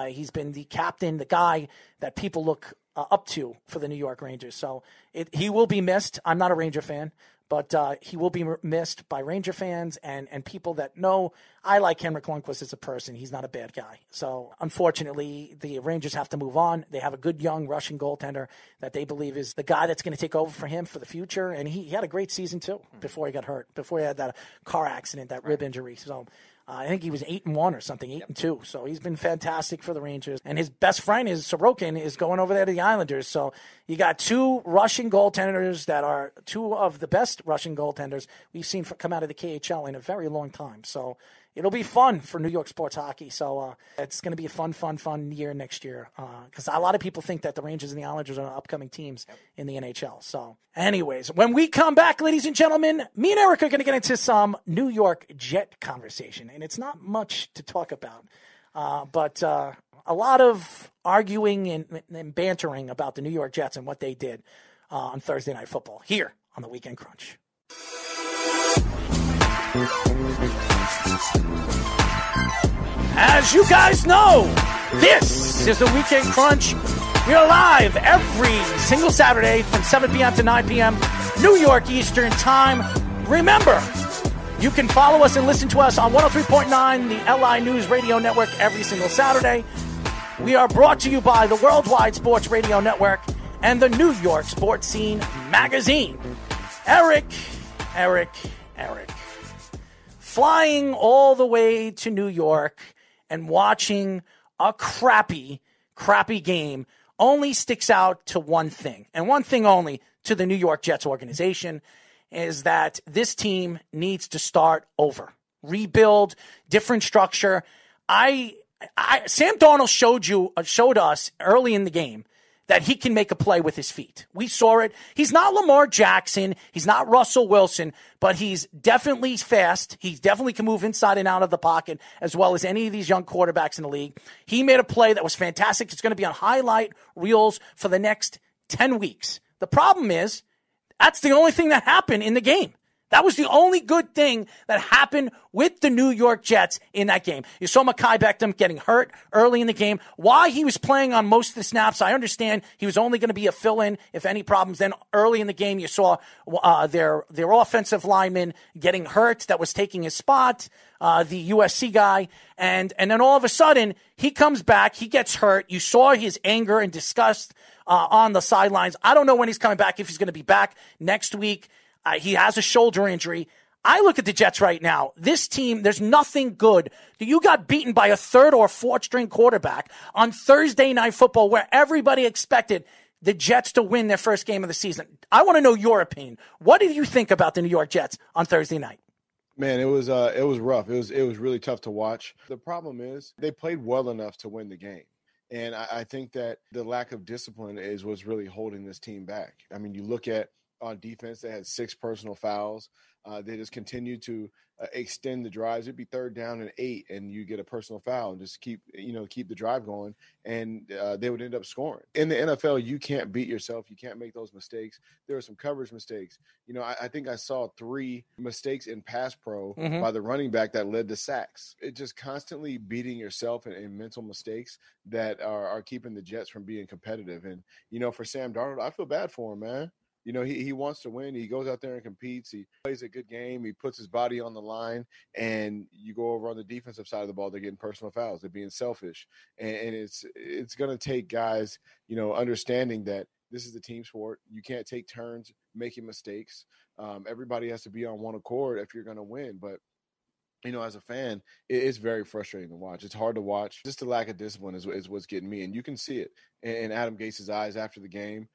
He's been the captain, the guy that people look up to for the New York Rangers. So he will be missed. I'm not a Ranger fan, but he will be missed by Ranger fans and people that know I like Henrik Lundqvist as a person. He's not a bad guy. So unfortunately, the Rangers have to move on. They have a good young Russian goaltender that they believe is the guy that's going to take over for him for the future. And he had a great season too before he got hurt, before he had that car accident, that rib injury. So I think he was 8-1 or something, 8-2. So he's been fantastic for the Rangers. And his best friend is Sorokin is going over there to the Islanders. So you got two Russian goaltenders that are two of the best Russian goaltenders we've seen come out of the KHL in a very long time. So it'll be fun for New York sports hockey. So it's going to be a fun year next year because a lot of people think that the Rangers and the Islanders are upcoming teams in the NHL. So anyways, when we come back, ladies and gentlemen, me and Eric are going to get into some New York Jet conversation. And it's not much to talk about, but a lot of arguing and bantering about the New York Jets and what they did on Thursday Night Football here on the Weekend Crunch. As you guys know, this is the Weekend Crunch. We are live every single Saturday from 7 p.m. to 9 p.m. New York Eastern Time. Remember, you can follow us and listen to us on 103.9, the LI News Radio Network, every single Saturday. We are brought to you by the Worldwide Sports Radio Network and the New York Sports Scene magazine. Eric. Flying all the way to New York and watching a crappy game only sticks out to one thing, and one thing only, to the New York Jets organization, is that this team needs to start over. Rebuild, different structure. Sam Darnold showed us early in the game that he can make a play with his feet. We saw it. He's not Lamar Jackson. He's not Russell Wilson, but he's definitely fast. He definitely can move inside and out of the pocket as well as any of these young quarterbacks in the league. He made a play that was fantastic. It's going to be on highlight reels for the next 10 weeks. The problem is that's the only thing that happened in the game. That was the only good thing that happened with the New York Jets in that game. You saw Mekhi Becton getting hurt early in the game. Why he was playing on most of the snaps, I understand he was only going to be a fill-in if any problems. Then early in the game, you saw their offensive lineman getting hurt that was taking his spot, the USC guy. And then all of a sudden, he comes back, he gets hurt. You saw his anger and disgust on the sidelines. I don't know when he's coming back, if he's going to be back next week. He has a shoulder injury. I look at the Jets right now. This team, there's nothing good. You got beaten by a third or fourth string quarterback on Thursday Night Football where everybody expected the Jets to win their first game of the season. I want to know your opinion. What did you think about the New York Jets on Thursday night? Man, it was rough. It was really tough to watch. The problem is they played well enough to win the game. And I think that the lack of discipline is what's really holding this team back. I mean, you look at on defense, they had 6 personal fouls. They just continued to extend the drives. It'd be 3rd down and 8, and you get a personal foul and just keep the drive going, and they would end up scoring. In the NFL, you can't beat yourself. You can't make those mistakes. There were some coverage mistakes. I think I saw 3 mistakes in pass pro by the running back that led to sacks. It's just constantly beating yourself in mental mistakes that are keeping the Jets from being competitive. And, for Sam Darnold, I feel bad for him, man. He wants to win. He goes out there and competes. He plays a good game. He puts his body on the line. And you go over on the defensive side of the ball, they're getting personal fouls. They're being selfish. And it's going to take guys, understanding that this is a team sport. You can't take turns making mistakes. Everybody has to be on one accord if you're going to win. But, as a fan, it's very frustrating to watch. It's hard to watch. Just the lack of discipline is what's getting me. And you can see it in Adam Gase's eyes after the game.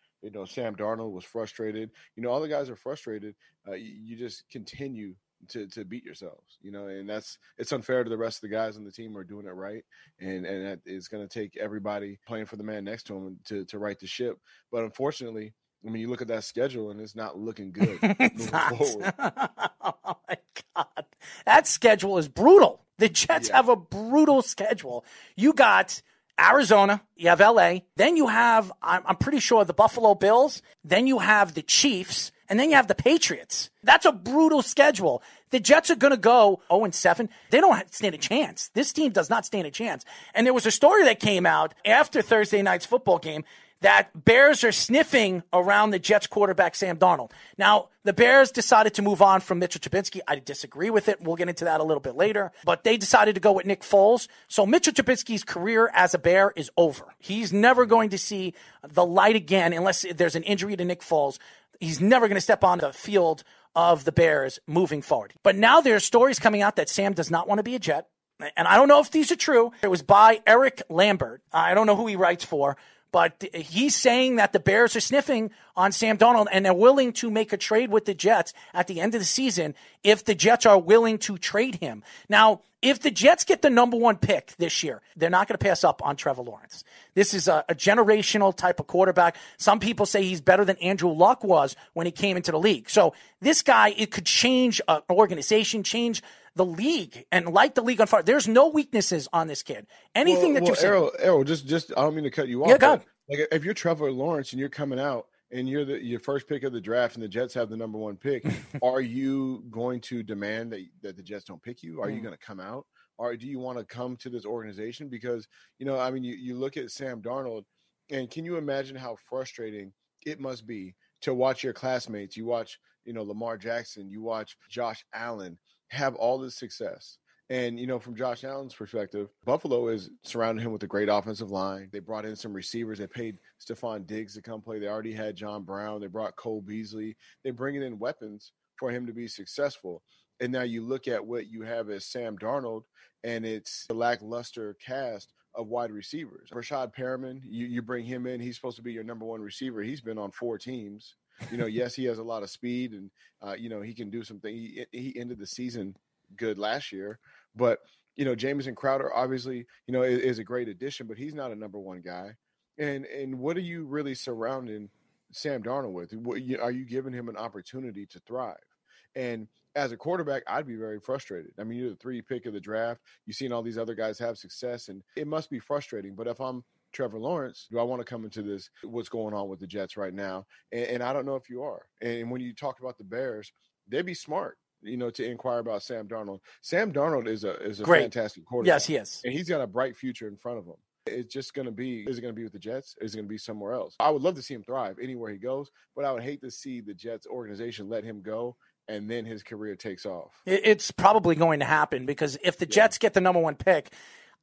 Sam Darnold was frustrated. All the guys are frustrated. You just continue to beat yourselves, and it's unfair to the rest of the guys on the team who are doing it right. And that is going to take everybody playing for the man next to them to right the ship. But unfortunately, you look at that schedule and it's not looking good moving forward. Oh my God. That schedule is brutal. The Jets have a brutal schedule. You got Arizona, you have LA, then you have, I'm pretty sure, the Buffalo Bills, then you have the Chiefs, and then you have the Patriots. That's a brutal schedule. The Jets are going to go 0-7. They don't stand a chance. This team does not stand a chance. And there was a story that came out after Thursday night's football game that Bears are sniffing around the Jets quarterback, Sam Darnold. Now, the Bears decided to move on from Mitchell Trubisky. I disagree with it. We'll get into that a little bit later. But they decided to go with Nick Foles. So Mitchell Trubisky's career as a Bear is over. He's never going to see the light again unless there's an injury to Nick Foles. He's never going to step on the field of the Bears moving forward. But now there's stories coming out that Sam does not want to be a Jet. And I don't know if these are true. It was by Eric Lambert. I don't know who he writes for. But he's saying that the Bears are sniffing on Sam Darnold and they're willing to make a trade with the Jets at the end of the season if the Jets are willing to trade him. Now, if the Jets get the number 1 pick this year, they're not going to pass up on Trevor Lawrence. This is a generational type of quarterback. Some people say he's better than Andrew Luck was when he came into the league. So this guy, it could change an organization, change the league, and light the league on fire. There's no weaknesses on this kid. Anything that you've said. Errol, just I don't mean to cut you off. Yeah, go ahead. Like if you're Trevor Lawrence and you're coming out and you're your first pick of the draft and the Jets have the number 1 pick, are you going to demand that the Jets don't pick you? Are you going to come out? Or do you want to come to this organization? Because, you look at Sam Darnold, and can you imagine how frustrating it must be to watch your classmates? You watch, Lamar Jackson, you watch Josh Allen have all this success. And, from Josh Allen's perspective, Buffalo is surrounding him with a great offensive line. They brought in some receivers. They paid Stephon Diggs to come play. They already had John Brown. They brought Cole Beasley. They're bringing in weapons for him to be successful. And now you look at what you have as Sam Darnold, and it's a lackluster cast of wide receivers. Rashad Perriman, you bring him in. He's supposed to be your number 1 receiver. He's been on 4 teams. Yes, he has a lot of speed, and, he can do something. He ended the season good last year. But, Jamison Crowder, obviously, is a great addition, but he's not a number 1 guy. And what are you really surrounding Sam Darnold with? Are you giving him an opportunity to thrive? And as a quarterback, I'd be very frustrated. I mean, you're the 3 pick of the draft. You've seen all these other guys have success, and it must be frustrating. But if I'm Trevor Lawrence, do I want to come into this, what's going on with the Jets right now? And I don't know if you are. And when you talk about the Bears, they'd be smart, to inquire about Sam Darnold. Sam Darnold is a fantastic quarterback. Yes, he is. And he's got a bright future in front of him. It's just going to be, is it going to be with the Jets? Is it going to be somewhere else? I would love to see him thrive anywhere he goes, but I would hate to see the Jets organization let him go and then his career takes off. It's probably going to happen because if the Jets get the number 1 pick,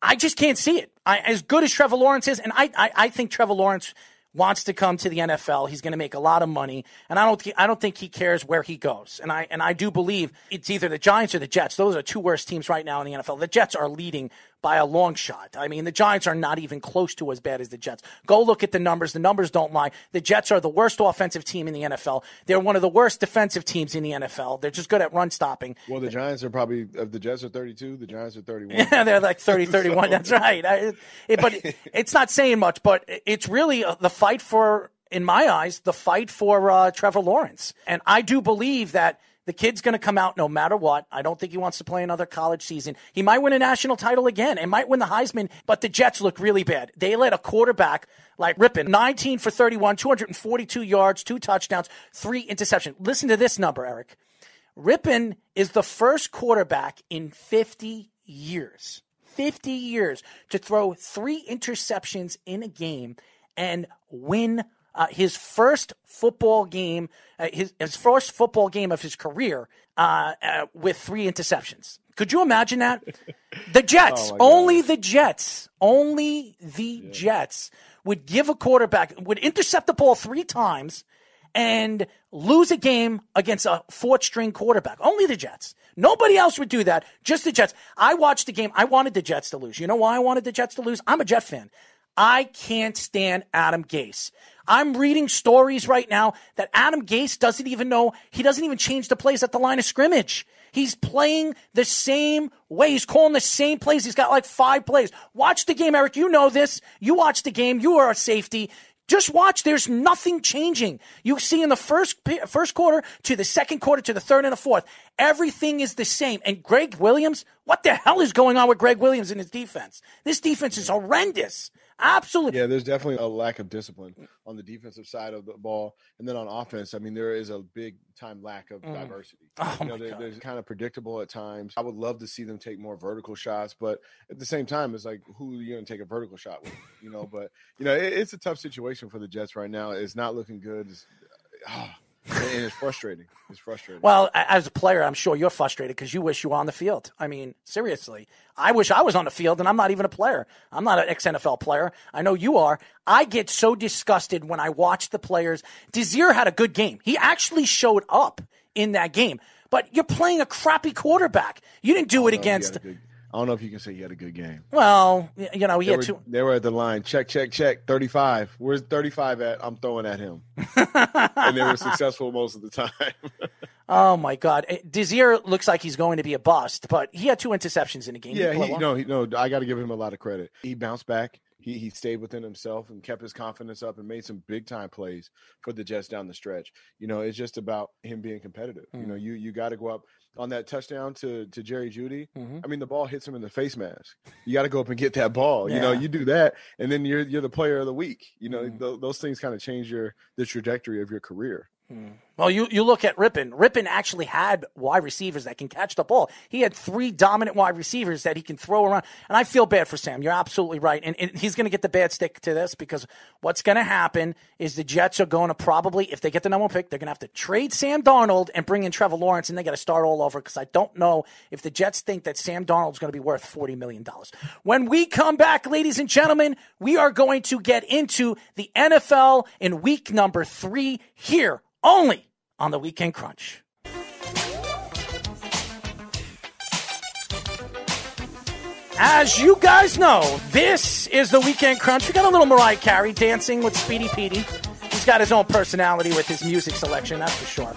I just can't see it. As good as Trevor Lawrence is, and I think Trevor Lawrence wants to come to the NFL. He's going to make a lot of money, and I don't think he cares where he goes. And I do believe it's either the Giants or the Jets. Those are 2 worst teams right now in the NFL. The Jets are leading by a long shot. I mean, the Giants are not even close to as bad as the Jets. Go look at the numbers. The numbers don't lie. The Jets are the worst offensive team in the NFL. They're one of the worst defensive teams in the NFL. They're just good at run stopping. Well, the Giants are probably, if the Jets are 32, the Giants are 31. Yeah, they're like 30, 31. That's right. But it's not saying much, but it's really the fight for, in my eyes, the fight for Trevor Lawrence. And I do believe that the kid's going to come out no matter what. I don't think he wants to play another college season. He might win a national title again and might win the Heisman, but the Jets look really bad. They let a quarterback like Rypien, 19 for 31, 242 yards, 2 touchdowns, 3 interceptions. Listen to this number, Eric. Rypien is the first quarterback in 50 years to throw 3 interceptions in a game and win his first football game, his first football game of his career with 3 interceptions. Could you imagine that? The Jets, only the Jets would give a quarterback, would intercept the ball 3 times and lose a game against a 4th-string quarterback. Only the Jets. Nobody else would do that, just the Jets. I watched the game. I wanted the Jets to lose. You know why I wanted the Jets to lose? I'm a Jet fan. I can't stand Adam Gase. I'm reading stories right now that Adam Gase doesn't even know, he doesn't even change the plays at the line of scrimmage. He's playing the same way. He's calling the same plays. He's got like 5 plays. Watch the game, Eric. You know this. You watch the game. You are a safety. Just watch. There's nothing changing. You see in the first quarter to the second quarter to the third and the fourth, everything is the same. And Greg Williams, what the hell is going on with Greg Williams in his defense? This defense is horrendous. Absolutely. Yeah, there's definitely a lack of discipline on the defensive side of the ball. And then on offense, I mean, there is a big time lack of diversity. Oh, they're kind of predictable at times. I would love to see them take more vertical shots, but at the same time, it's like, who are you going to take a vertical shot with? But it's a tough situation for the Jets right now. It's not looking good. And it's frustrating. It's frustrating. Well, as a player, I'm sure you're frustrated because you wish you were on the field. I mean, seriously. I wish I was on the field, and I'm not even a player. I'm not an ex-NFL player. I know you are. I get so disgusted when I watch the players. Desir had a good game. He actually showed up in that game. But you're playing a crappy quarterback. You didn't do it against – I don't know if you can say he had a good game. Well, he had 2. They were at the line. Check. 35. Where's 35 at? I'm throwing at him. And they were successful most of the time. Oh, my God. Desir looks like he's going to be a bust, but he had 2 interceptions in the game. Yeah, I got to give him a lot of credit. He bounced back. He stayed within himself and kept his confidence up and made some big-time plays for the Jets down the stretch. It's just about him being competitive. You got to go up. On that touchdown to Jerry Jeudy, I mean, the ball hits him in the face mask. You got to go up and get that ball. Yeah. You do that, and then you're the player of the week. Those things kind of change the trajectory of your career. Well, you look at Rippon. Rippon actually had wide receivers that can catch the ball. He had 3 dominant wide receivers that he can throw around. And I feel bad for Sam. You're absolutely right. And he's going to get the bad stick to this because what's going to happen is the Jets are going to probably, if they get the number 1 pick, they're going to have to trade Sam Darnold and bring in Trevor Lawrence, and they got to start all over because I don't know if the Jets think that Sam Darnold's going to be worth $40 million. When we come back, ladies and gentlemen, we are going to get into the NFL in week number 3 here only on the Weekend Crunch. As you guys know, this is the Weekend Crunch. We got a little Mariah Carey dancing with Speedy Petey. He's got his own personality with his music selection, that's for sure.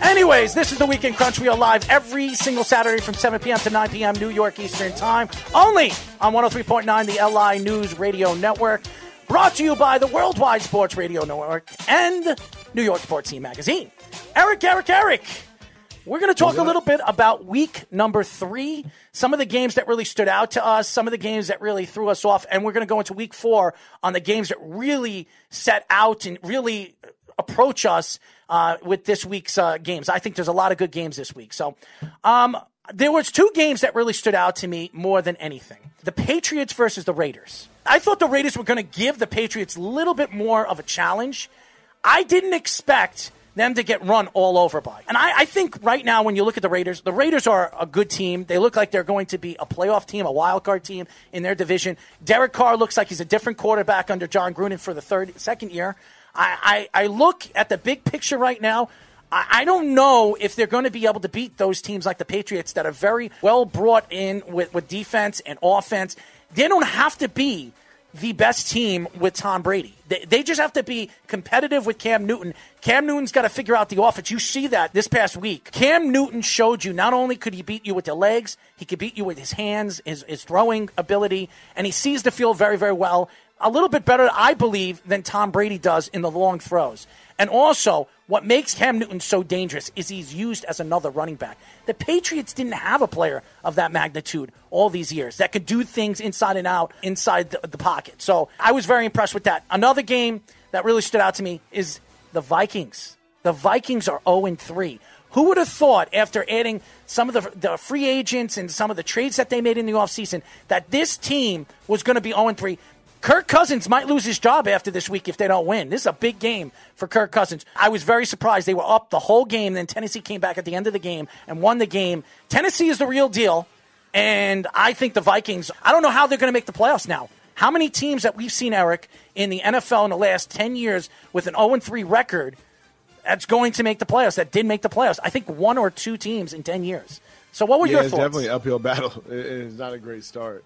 Anyways, this is the Weekend Crunch. We are live every single Saturday from 7 p.m. to 9 p.m. New York Eastern Time, only on 103.9, the LI News Radio Network. Brought to you by the Worldwide Sports Radio Network and New York Sports Scene Magazine. Eric. We're going to talk a little bit about week number 3, some of the games that really stood out to us, some of the games that really threw us off, and we're going to go into week 4 on the games that really set out and really approach us with this week's games. I think there's a lot of good games this week. So there was 2 games that really stood out to me more than anything. The Patriots versus the Raiders. I thought the Raiders were going to give the Patriots a little bit more of a challenge. I didn't expect them to get run all over by. And I think right now when you look at the Raiders are a good team. They look like they're going to be a playoff team, a wild card team in their division. Derek Carr looks like he's a different quarterback under John Gruden for the second year. I look at the big picture right now. I don't know if they're going to be able to beat those teams like the Patriots that are very well brought in with defense and offense. They don't have to be the best team with Tom Brady. They just have to be competitive with Cam Newton. Cam Newton's got to figure out the offense. You see that this past week. Cam Newton showed you not only could he beat you with the legs, he could beat you with his hands, his throwing ability, and he sees the field very, very well. A little bit better, I believe, than Tom Brady does in the long throws. And also, what makes Cam Newton so dangerous is he's used as another running back. The Patriots didn't have a player of that magnitude all these years that could do things inside and out, inside the pocket. So I was very impressed with that. Another game that really stood out to me is the Vikings. The Vikings are 0-3. Who would have thought, after adding some of the free agents and some of the trades that they made in the offseason, that this team was going to be 0-3? Kirk Cousins might lose his job after this week if they don't win. This is a big game for Kirk Cousins. I was very surprised. They were up the whole game. Then Tennessee came back at the end of the game and won the game. Tennessee is the real deal. And I think the Vikings, I don't know how they're going to make the playoffs now. How many teams that we've seen, Eric, in the NFL in the last 10 years with an 0-3 record that's going to make the playoffs, that did make the playoffs? I think 1 or 2 teams in 10 years. So what were your thoughts? It's definitely an uphill battle. It's not a great start,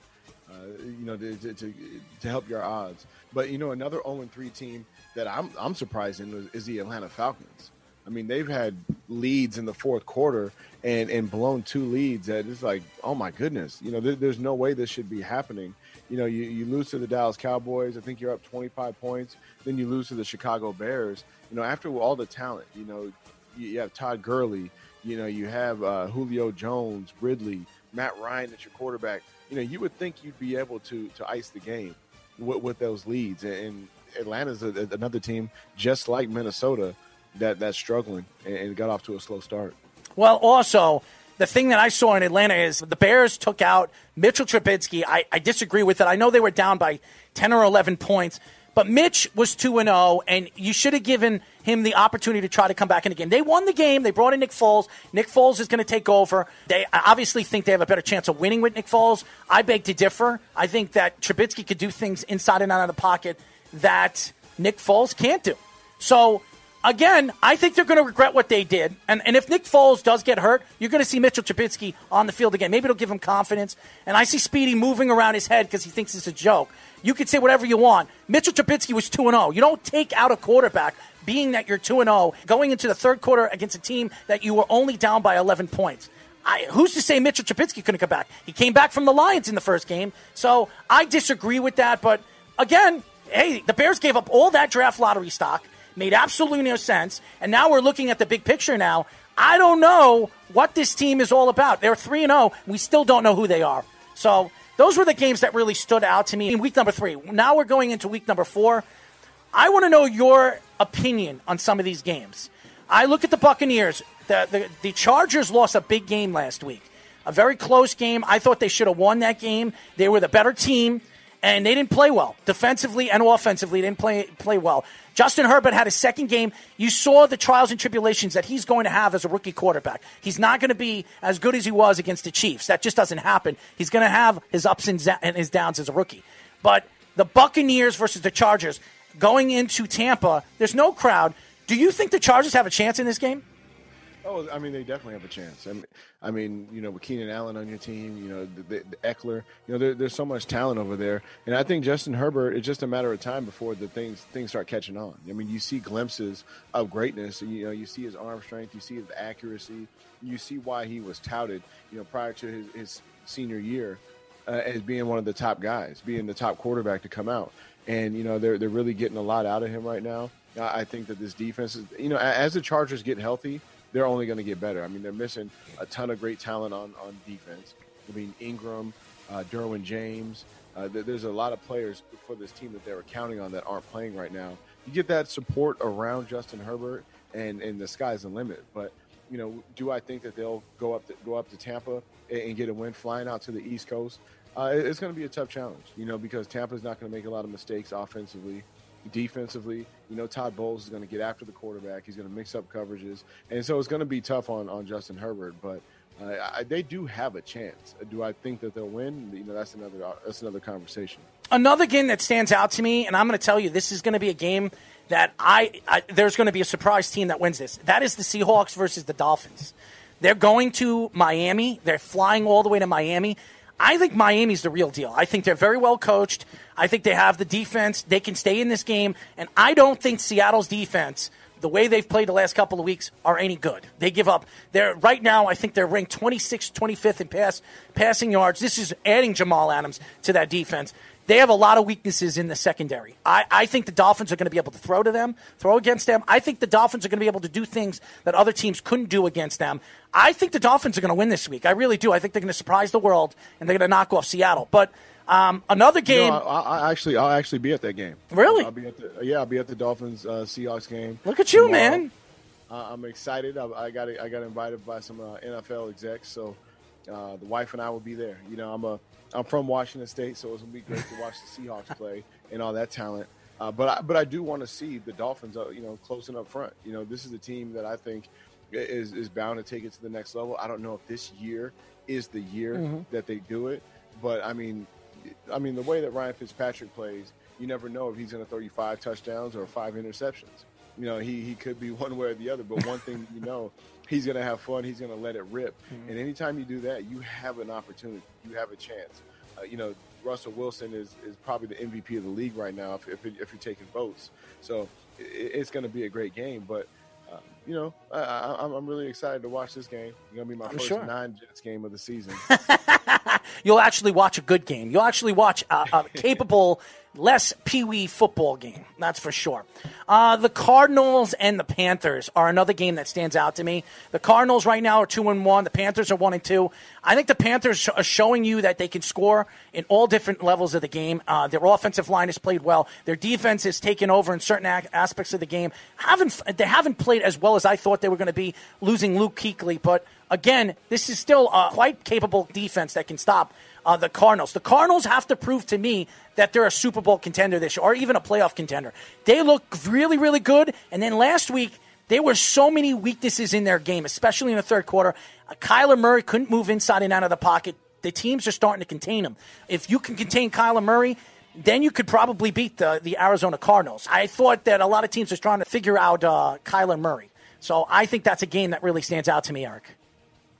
to help your odds. But, another 0-3 team that I'm surprised in is the Atlanta Falcons. I mean, they've had leads in the fourth quarter and blown 2 leads that it's like, oh, my goodness. There's no way this should be happening. You lose to the Dallas Cowboys. I think you're up 25 points. Then you lose to the Chicago Bears. After all the talent, you have Todd Gurley. You have Julio Jones, Ridley, Matt Ryan at your quarterback. You would think you'd be able to ice the game with those leads. And Atlanta's another team, just like Minnesota, that's struggling and got off to a slow start. Well, also, the thing that I saw in Atlanta is the Bears took out Mitchell Trubisky. I disagree with it. I know they were down by 10 or 11 points, but Mitch was 2-0, and you should have given him the opportunity to try to come back in the game. They won the game. They brought in Nick Foles. Nick Foles is going to take over. They obviously think they have a better chance of winning with Nick Foles. I beg to differ. I think that Trubisky could do things inside and out of the pocket that Nick Foles can't do. So, again, I think they're going to regret what they did. And if Nick Foles does get hurt, you're going to see Mitchell Trubisky on the field again. Maybe it'll give him confidence. And I see Speedy moving around his head because he thinks it's a joke. You could say whatever you want. Mitchell Trubisky was 2-0. You don't take out a quarterback being that you're 2-0 going into the third quarter against a team that you were only down by 11 points. Who's to say Mitchell Trubisky couldn't come back? He came back from the Lions in the first game. So I disagree with that. But, again, hey, the Bears gave up all that draft lottery stock. Made absolutely no sense. And now we're looking at the big picture now. I don't know what this team is all about. They're 3-0. We still don't know who they are. So those were the games that really stood out to me in week number 3. Now we're going into week number 4. I want to know your opinion on some of these games. I look at the Buccaneers. The Chargers lost a big game last week. A very close game. I thought they should have won that game. They were the better team. And they didn't play well. Defensively and offensively, they didn't play well. Justin Herbert had a second game. You saw the trials and tribulations that he's going to have as a rookie quarterback. He's not going to be as good as he was against the Chiefs. That just doesn't happen. He's going to have his ups and his downs as a rookie. But the Buccaneers versus the Chargers, going into Tampa, there's no crowd. Do you think the Chargers have a chance in this game? Oh, I mean, they definitely have a chance. I mean, with Keenan Allen on your team, the Eckler, there's so much talent over there. And I think Justin Herbert, it's just a matter of time before the things start catching on. I mean, you see glimpses of greatness. You see his arm strength, you see his accuracy, you see why he was touted, prior to his senior year as being one of the top guys, being the top quarterback to come out. And, they're really getting a lot out of him right now. I think that this defense is, as the Chargers get healthy, they're only going to get better. I mean, they're missing a ton of great talent on defense. I mean, Ingram, Derwin James. There's a lot of players for this team that they were counting on that aren't playing right now. You get that support around Justin Herbert, and the sky's the limit. But, do I think that they'll go up to Tampa and get a win flying out to the East Coast? It's going to be a tough challenge, because Tampa's not going to make a lot of mistakes offensively. Defensively, Todd Bowles is going to get after the quarterback. He's going to mix up coverages. And so it's going to be tough on Justin Herbert. But they do have a chance. Do I think that they'll win? That's another conversation. Another game that stands out to me, and I'm going to tell you, this is going to be a game that there's going to be a surprise team that wins this. That is the Seahawks versus the Dolphins. They're going to Miami. They're flying all the way to Miami. I think Miami's the real deal. I think they're very well coached. I think they have the defense. They can stay in this game. And I don't think Seattle's defense, the way they've played the last couple of weeks, are any good. They give up. Right now, I think they're ranked 26th, 25th in passing yards. This is adding Jamal Adams to that defense. They have a lot of weaknesses in the secondary. I think the Dolphins are going to be able to throw against them. I think the Dolphins are going to be able to do things that other teams couldn't do against them. I think the Dolphins are going to win this week. I really do. I think they're going to surprise the world, and they're going to knock off Seattle. But another game. I'll actually be at that game. Really? I'll be at the Dolphins Seahawks game. Look at you, tomorrow. Man. I'm excited. I got invited by some NFL execs, so the wife and I will be there. I'm from Washington State, so it's going to be great to watch the Seahawks play and all that talent. But I do want to see the Dolphins, close and up front. This is a team that I think is bound to take it to the next level. I don't know if this year is the year that they do it, but I mean, I mean, the way that Ryan Fitzpatrick plays, you never know if he's going to throw you 5 touchdowns or 5 interceptions. You know, he could be one way or the other, but one thing he's going to have fun. He's going to let it rip. Mm-hmm. And anytime you do that, you have an opportunity. You have a chance. Russell Wilson is probably the MVP of the league right now if you're taking votes. So it's going to be a great game. But, I'm really excited to watch this game. It's going to be my first non-Jets game of the season. You'll actually watch a good game. You'll actually watch a capable, less peewee football game. That's for sure. The Cardinals and the Panthers are another game that stands out to me. The Cardinals right now are 2-1. The Panthers are 1-2. I think the Panthers are showing you that they can score in all different levels of the game. Their offensive line has played well. Their defense has taken over in certain aspects of the game. They haven't played as well as I thought they were going to be, losing Luke Kuechly, but again, this is still a quite capable defense that can stop the Cardinals. The Cardinals have to prove to me that they're a Super Bowl contender this year, or even a playoff contender. They look really, really good, and then last week, there were so many weaknesses in their game, especially in the third quarter. Kyler Murray couldn't move inside and out of the pocket. The teams are starting to contain him. If you can contain Kyler Murray, then you could probably beat the Arizona Cardinals. I thought that a lot of teams are trying to figure out Kyler Murray. So I think that's a game that really stands out to me, Eric.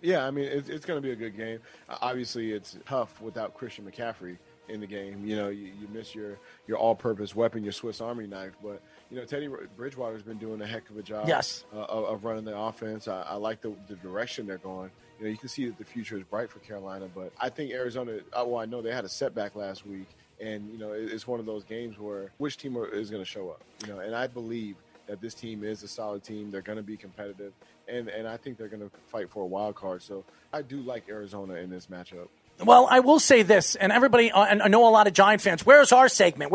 Yeah, I mean, it's going to be a good game. Obviously, it's tough without Christian McCaffrey in the game. You miss your all-purpose weapon, your Swiss Army knife. But, Teddy Bridgewater's been doing a heck of a job of running the offense. I like the direction they're going. You can see that the future is bright for Carolina. But I think Arizona, I know they had a setback last week. And, it's one of those games where which team is going to show up? And I believe that this team is a solid team. They're going to be competitive. And I think they're going to fight for a wild card. So I do like Arizona in this matchup. Well, I will say this, and everybody, and I know a lot of Giant fans, where's our segment?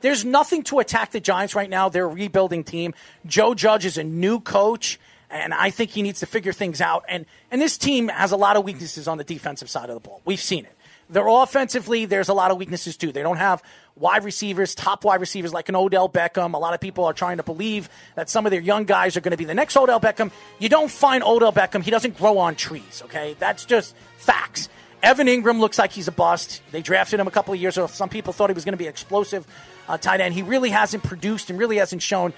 There's nothing to attack the Giants right now. They're a rebuilding team. Joe Judge is a new coach, and I think he needs to figure things out. And this team has a lot of weaknesses on the defensive side of the ball. We've seen it. They're offensively, there's a lot of weaknesses too. They don't have top wide receivers like an Odell Beckham. A lot of people are trying to believe that some of their young guys are going to be the next Odell Beckham. You don't find Odell Beckham. He doesn't grow on trees, okay? That's just facts. Evan Ingram looks like he's a bust. They drafted him a couple of years ago. Some people thought he was going to be an explosive tight end. He really hasn't produced and really hasn't shown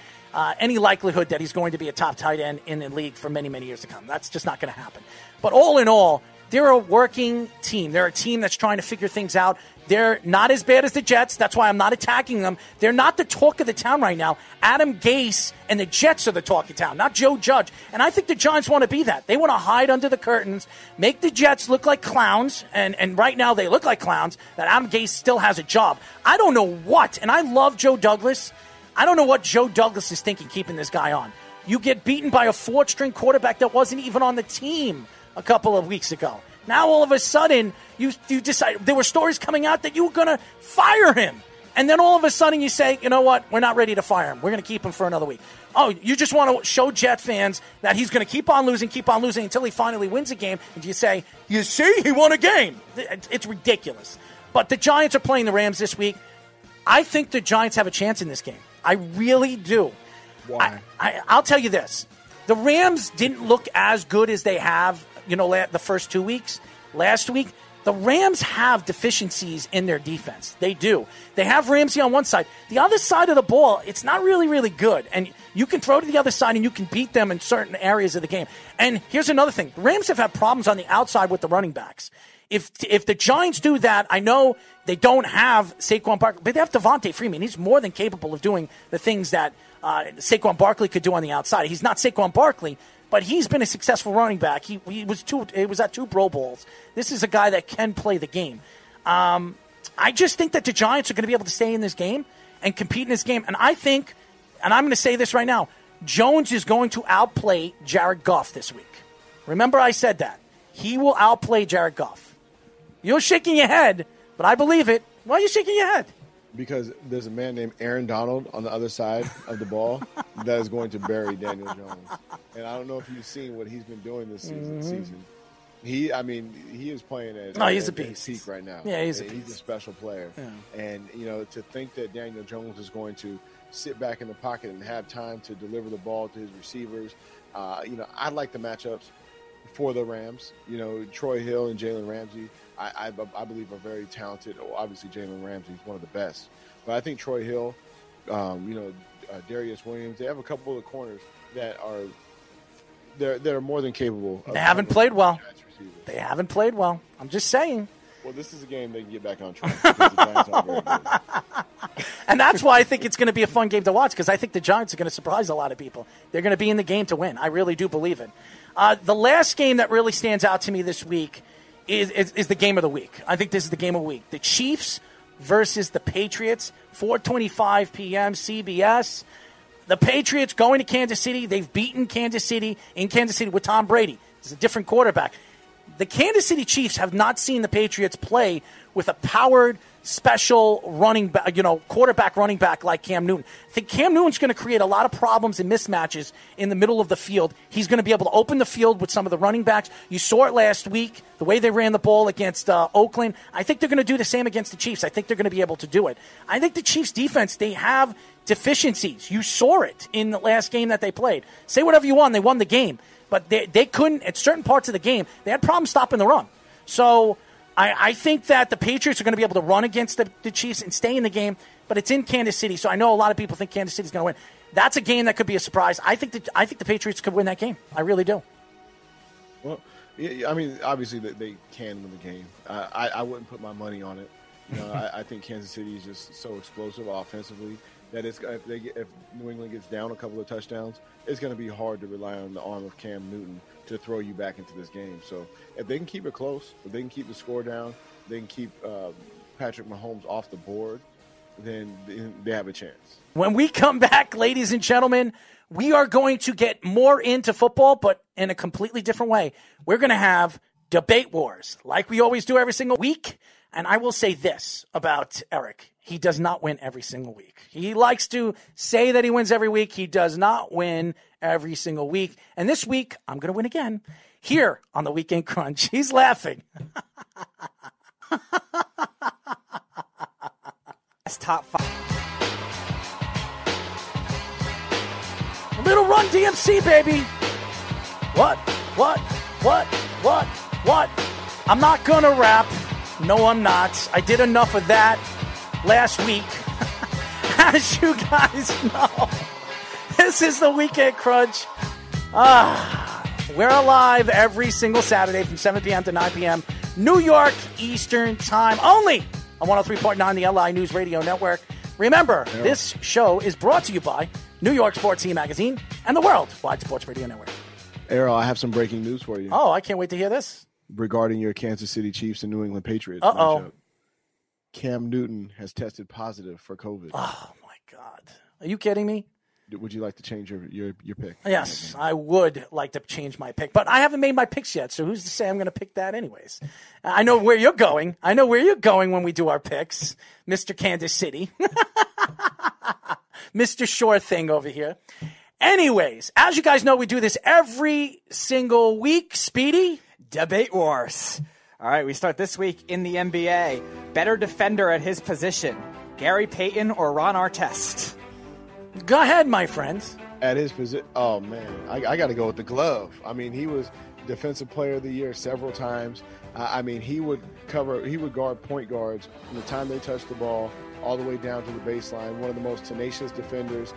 any likelihood that he's going to be a top tight end in the league for many, many years to come. That's just not going to happen. But all in all, they're a working team. They're a team that's trying to figure things out. They're not as bad as the Jets. That's why I'm not attacking them. They're not the talk of the town right now. Adam Gase and the Jets are the talk of town, not Joe Judge. And I think the Giants want to be that. They want to hide under the curtains, make the Jets look like clowns, and right now they look like clowns, that Adam Gase still has a job. I don't know what, and I love Joe Douglas. I don't know what Joe Douglas is thinking keeping this guy on. You get beaten by a fourth-string quarterback that wasn't even on the team a couple of weeks ago. Now, all of a sudden, you decide there were stories coming out that you were going to fire him. And then all of a sudden you say, you know what, we're not ready to fire him. We're going to keep him for another week. Oh, you just want to show Jet fans that he's going to keep on losing until he finally wins a game. And you say, you see, he won a game. It's ridiculous. But the Giants are playing the Rams this week. I think the Giants have a chance in this game. I really do. Why? I'll tell you this. The Rams didn't look as good as they have the first 2 weeks. Last week, the Rams have deficiencies in their defense. They do. They have Ramsey on one side. The other side of the ball, it's not really, really good. And you can throw to the other side and you can beat them in certain areas of the game. And here's another thing. The Rams have had problems on the outside with the running backs. If the Giants do that, I know they don't have Saquon Barkley, but they have Devontae Freeman. He's more than capable of doing the things that Saquon Barkley could do on the outside. He's not Saquon Barkley, but he's been a successful running back. He was at 2 Pro Bowls. This is a guy that can play the game. I just think that the Giants are going to be able to stay in this game and compete in this game. And I think, and I'm going to say this right now, Jones is going to outplay Jared Goff this week. Remember I said that. He will outplay Jared Goff. You're shaking your head, but I believe it. Why are you shaking your head? Because there's a man named Aaron Donald on the other side of the ball that is going to bury Daniel Jones. And I don't know if you've seen what he's been doing this season. He is playing at he's a beast. Peak right now. Yeah, he's a beast. He's a special player. Yeah. And, to think that Daniel Jones is going to sit back in the pocket and have time to deliver the ball to his receivers, I like the matchups. for the Rams. You know, Troy Hill and Jalen Ramsey, I believe are very talented. Obviously, Jalen Ramsey is one of the best. But I think Troy Hill, Darius Williams, they have a couple of corners that are more than capable. They haven't played well. They haven't played well. I'm just saying. Well, this is a game they can get back on track. Because the Giants aren't very good. And that's why I think it's going to be a fun game to watch, because I think the Giants are going to surprise a lot of people. They're going to be in the game to win. I really do believe it. The last game that really stands out to me this week is the game of the week. I think this is the game of the week. The Chiefs versus the Patriots, 4:25 p.m. CBS. The Patriots going to Kansas City. They've beaten Kansas City in Kansas City with Tom Brady. It's a different quarterback. The Kansas City Chiefs have not seen the Patriots play with a powered, special running back, quarterback running back like Cam Newton. I think Cam Newton's going to create a lot of problems and mismatches in the middle of the field. He's going to be able to open the field with some of the running backs. You saw it last week, the way they ran the ball against Oakland. I think they're going to do the same against the Chiefs. I think they're going to be able to do it. I think the Chiefs' defense, they have deficiencies. You saw it in the last game that they played. Say whatever you want, they won the game. But they couldn't, at certain parts of the game, they had problems stopping the run. So I think that the Patriots are going to be able to run against the Chiefs and stay in the game, but it's in Kansas City, so I know a lot of people think Kansas City's going to win. That's a game that could be a surprise. I think the Patriots could win that game. I really do. Well, I mean, obviously they can win the game. I wouldn't put my money on it. I think Kansas City is just so explosive offensively that if New England gets down a couple of touchdowns, it's going to be hard to rely on the arm of Cam Newton to throw you back into this game. So if they can keep it close, if they can keep the score down, they can keep Patrick Mahomes off the board, then they have a chance. When we come back, ladies and gentlemen, we are going to get more into football, but in a completely different way. We're going to have debate wars like we always do every single week. And I will say this about Eric. He does not win every single week. He likes to say that he wins every week. He does not win every single week. And this week, I'm going to win again here on the Weekend Crunch. He's laughing. That's top 5. A little Run DMC, baby. What? I'm not going to rap. No, I'm not. I did enough of that last week. As you guys know, this is the Weekend Crunch. We're alive every single Saturday from 7 p.m. to 9 p.m. New York Eastern Time, only on 103.9, the LI News Radio Network. Remember, this show is brought to you by New York Sports Team Magazine and the Worldwide Sports Radio Network. Errol, I have some breaking news for you. Oh, I can't wait to hear this. Regarding your Kansas City Chiefs and New England Patriots matchup. Cam Newton has tested positive for COVID. Oh, my God. Are you kidding me? Would you like to change your pick? Yes, I would like to change my pick, but I haven't made my picks yet, so who's to say I'm going to pick that anyways? I know where you're going. I know where you're going when we do our picks, Mr. Kansas City. Mr. Sure Thing over here. Anyways, as you guys know, we do this every single week. Speedy? Debate Wars. All right, we start this week in the NBA. Better defender at his position, Gary Payton or Ron Artest? Go ahead, my friends. At his position, oh, man, I got to go with the glove. I mean, he was Defensive Player of the Year several times. I mean, he would guard point guards from the time they touched the ball all the way down to the baseline. One of the most tenacious defenders.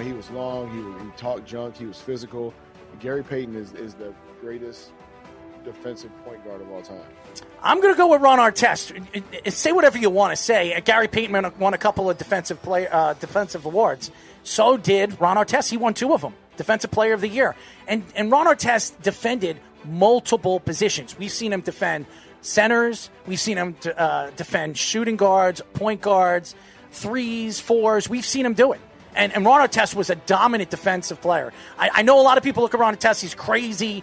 He was long, he talked junk, he was physical. Gary Payton is the greatest defensive point guard of all time. I'm going to go with Ron Artest. Say whatever you want to say. Gary Payton won a couple of defensive awards. So did Ron Artest. He won 2 of them. Defensive Player of the Year. And Ron Artest defended multiple positions. We've seen him defend centers. We've seen him defend shooting guards, point guards, 3s, 4s. We've seen him do it. And Ron Artest was a dominant defensive player. I know a lot of people look at Ron Artest, he's crazy,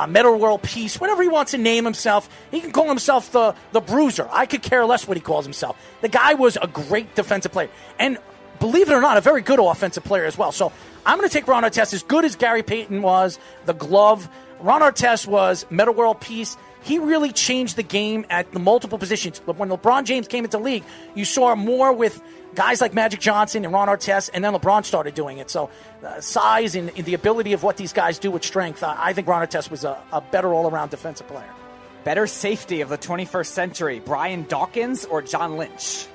Metal World Peace, whatever he wants to name himself. He can call himself the Bruiser. I could care less what he calls himself. The guy was a great defensive player. And believe it or not, a very good offensive player as well. So I'm going to take Ron Artest. As good as Gary Payton was, the glove, Ron Artest was Metal World Peace. he really changed the game at the multiple positions. When LeBron James came into the league, you saw more with guys like Magic Johnson and Ron Artest, and then LeBron started doing it. So size and the ability of what these guys do with strength, I think Ron Artest was a better all-around defensive player. Better safety of the 21st century, Brian Dawkins or John Lynch?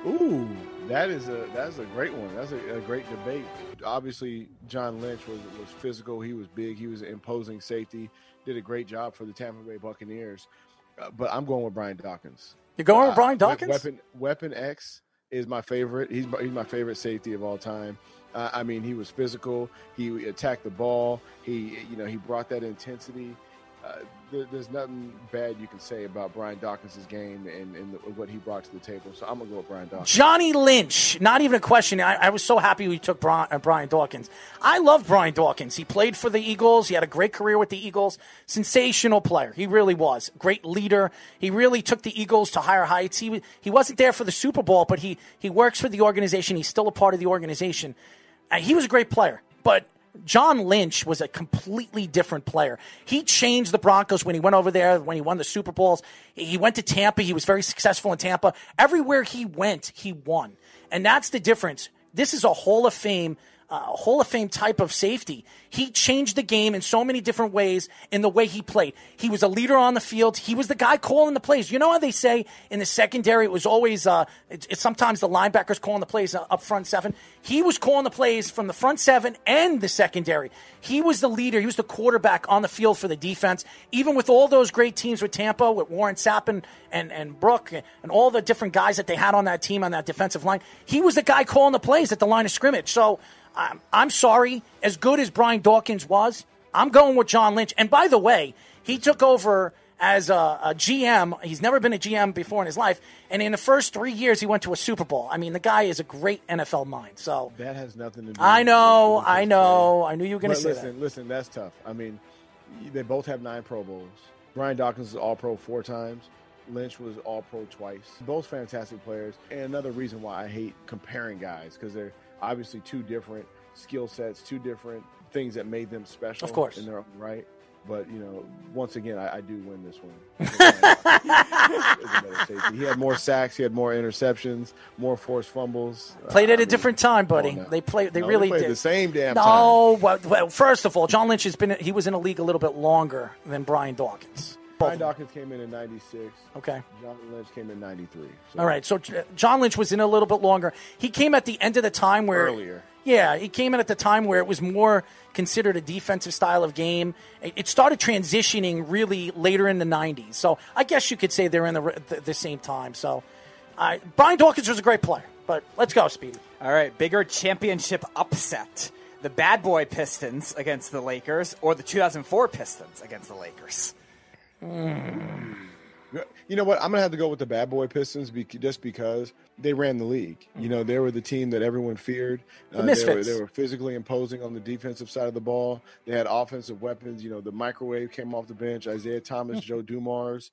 Ooh, that's a great one. That's a great debate. Obviously, John Lynch was physical. He was big. He was an imposing safety. Did a great job for the Tampa Bay Buccaneers. But I'm going with Brian Dawkins. You're going with Brian Dawkins? Weapon X is my favorite. He's my favorite safety of all time. I mean, he was physical. He attacked the ball. He brought that intensity. There's nothing bad you can say about Brian Dawkins' game and what he brought to the table. So I'm going to go with Brian Dawkins. Johnny Lynch, not even a question. I was so happy we took Brian Dawkins. I love Brian Dawkins. He played for the Eagles. He had a great career with the Eagles. Sensational player. He really was. Great leader. He really took the Eagles to higher heights. He wasn't there for the Super Bowl, but he works for the organization. He's still a part of the organization. He was a great player, but John Lynch was a completely different player. He changed the Broncos when he went over there, when he won the Super Bowls. He went to Tampa. He was very successful in Tampa. Everywhere he went, he won. And that's the difference. This is a Hall of Fame type of safety. He changed the game in so many different ways in the way he played. He was a leader on the field. He was the guy calling the plays. You know how they say in the secondary it was always it's sometimes the linebackers calling the plays up front seven. He was calling the plays from the front seven and the secondary. He was the leader. He was the quarterback on the field for the defense. Even with all those great teams with Tampa, with Warren Sapp and Brooke and all the different guys that they had on that team on that defensive line, he was the guy calling the plays at the line of scrimmage. So I'm sorry, as good as Brian Dawkins was, I'm going with John Lynch. And by the way, he took over as a GM. He's never been a GM before in his life. And in the first 3 years, he went to a Super Bowl. I mean, the guy is a great NFL mind. So that has nothing to do I know. I knew you were going to say that. Listen, that's tough. I mean, they both have 9 Pro Bowls. Brian Dawkins is All-Pro 4 times. Lynch was All-Pro twice. Both fantastic players. And another reason why I hate comparing guys, because they're obviously 2 different skill sets, 2 different things that made them special, of course, in their own right. But once again, I do win this one. He had more sacks, he had more interceptions, more forced fumbles. Played at a different time, buddy. They really played did the same damn time. No, well, first of all, John Lynch he was in the league a little bit longer than Brian Dawkins. Brian Dawkins came in 96. Okay. John Lynch came in 93. So. All right. So John Lynch was in a little bit longer. He came at the end of the time where earlier. Yeah, he came in at the time where it was more considered a defensive style of game. It started transitioning really later in the 90s. So I guess you could say they're in the same time. So Brian Dawkins was a great player. But let's go, Speedy. All right, bigger championship upset. The bad boy Pistons against the Lakers or the 2004 Pistons against the Lakers? You know what? I'm going to have to go with the bad boy Pistons just because they ran the league. They were the team that everyone feared. The misfits. They were physically imposing on the defensive side of the ball. They had offensive weapons. The microwave came off the bench. Isaiah Thomas, Joe Dumars,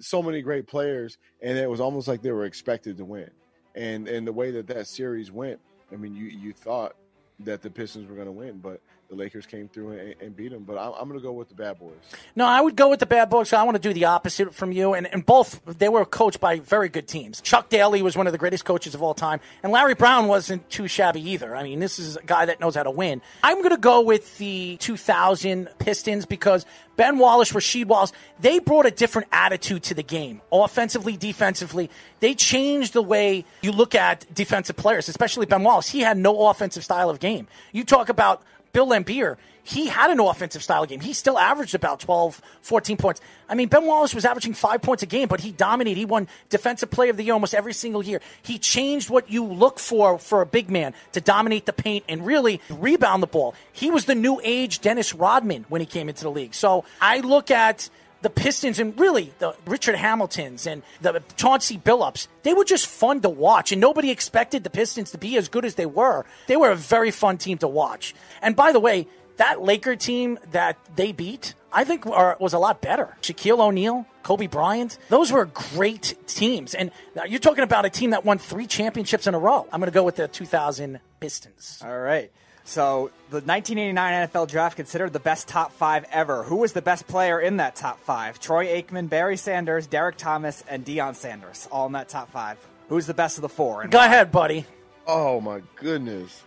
so many great players. And it was almost like they were expected to win. And the way that series went, I mean, you thought that the Pistons were going to win, but the Lakers came through and beat them. But I'm going to go with the bad boys. No, I would go with the bad boys. So I want to do the opposite from you. And both, they were coached by very good teams. Chuck Daly was one of the greatest coaches of all time. And Larry Brown wasn't too shabby either. I mean, this is a guy that knows how to win. I'm going to go with the 2000 Pistons because Ben Wallace, Rasheed Wallace, they brought a different attitude to the game. Offensively, defensively, they changed the way you look at defensive players, especially Ben Wallace. He had no offensive style of game. You talk about Bill Laimbeer, he had an offensive style game. He still averaged about 12, 14 points. I mean, Ben Wallace was averaging 5 points a game, but he dominated. He won Defensive Player of the Year almost every single year. He changed what you look for a big man to dominate the paint and really rebound the ball. He was the new age Dennis Rodman when he came into the league. So I look at the Pistons and really the Richard Hamiltons and the Chauncey Billups, they were just fun to watch, and nobody expected the Pistons to be as good as they were. They were a very fun team to watch. And by the way, that Laker team that they beat, I think was a lot better. Shaquille O'Neal, Kobe Bryant, those were great teams. And you're talking about a team that won 3 championships in a row. I'm going to go with the 2000 Pistons. All right. So the 1989 NFL Draft considered the best top 5 ever. Who was the best player in that top 5? Troy Aikman, Barry Sanders, Derek Thomas, and Deion Sanders, all in that top 5. Who's the best of the 4? Go ahead, buddy. Oh my goodness.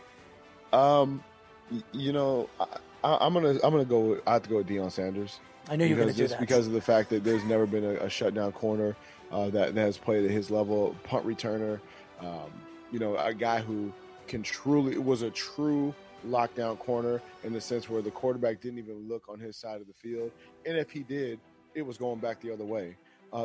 I'm gonna go. I have to go with Deion Sanders. I knew you were going to do that. Because of the fact that there's never been a shutdown corner that has played at his level, punt returner, a guy who was a true lockdown corner in the sense where the quarterback didn't even look on his side of the field. And if he did, it was going back the other way.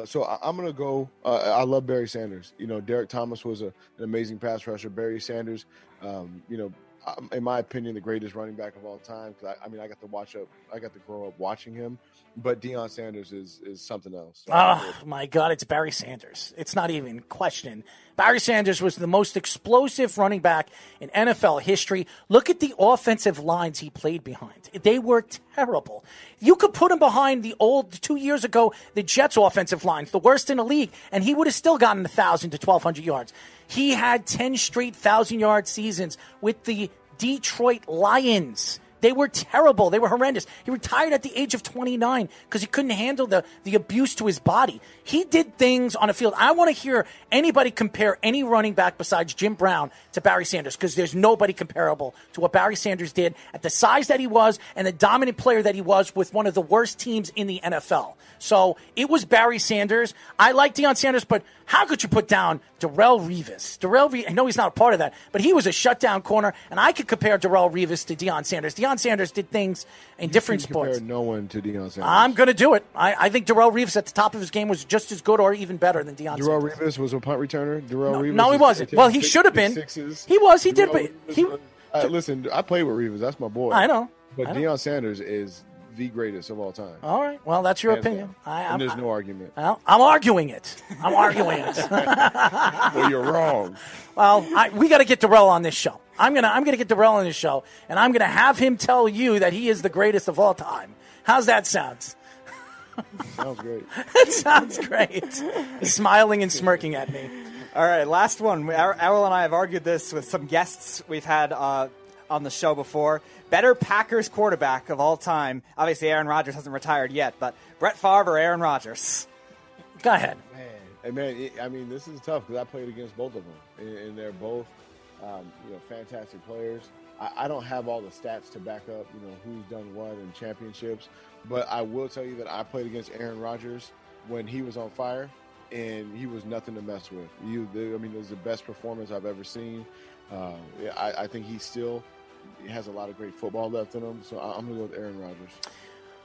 So I'm going to go. I love Barry Sanders. Derek Thomas was an amazing pass rusher. Barry Sanders, in my opinion, the greatest running back of all time. Because I got to grow up watching him. But Deion Sanders is something else. Oh my God, it's Barry Sanders. It's not even questioned. Barry Sanders was the most explosive running back in NFL history. Look at the offensive lines he played behind. They were terrible. You could put him behind the old 2 years ago, the Jets offensive lines, the worst in the league, and he would have still gotten 1,000 to 1,200 yards. He had 10 straight 1,000-yard seasons with the Detroit Lions. They were terrible. They were horrendous. He retired at the age of 29 because he couldn't handle the abuse to his body. He did things on a field. I want to hear anybody compare any running back besides Jim Brown to Barry Sanders because there's nobody comparable to what Barry Sanders did at the size that he was and the dominant player that he was with one of the worst teams in the NFL. So it was Barry Sanders. I like Deion Sanders, but how could you put down Darrelle Revis? I know he's not a part of that, but he was a shutdown corner, and I could compare Darrelle Revis to Deion Sanders. Deion Sanders did things in different sports. Compare no one to Deion Sanders. I'm going to do it. I think Darrelle Revis at the top of his game was just as good or even better than Deion Sanders. Darrelle Revis was a punt returner? Revis no, he wasn't. Well, he should have been. He was. He did. Listen, I played with Revis. That's my boy. I know. But Deion Sanders is the greatest of all time. All right. Well, that's your opinion. And there's no argument. Well, I'm arguing it. Well, you're wrong. Well, we got to get Darrelle on this show. I'm gonna get Darrelle on this show, and I'm gonna have him tell you that he is the greatest of all time. How's that sound? Sounds great. It sounds great. He's smiling and smirking at me. All right, last one. Errol and I have argued this with some guests we've had on the show before. Better Packers quarterback of all time. Obviously, Aaron Rodgers hasn't retired yet, but Brett Favre or Aaron Rodgers? Go ahead. Man, this is tough because I played against both of them, and they're both, fantastic players. I don't have all the stats to back up, who's done what in championships, but I will tell you that I played against Aaron Rodgers when he was on fire, and he was nothing to mess with. It was the best performance I've ever seen. I think he still has a lot of great football left in him, so I'm going to go with Aaron Rodgers.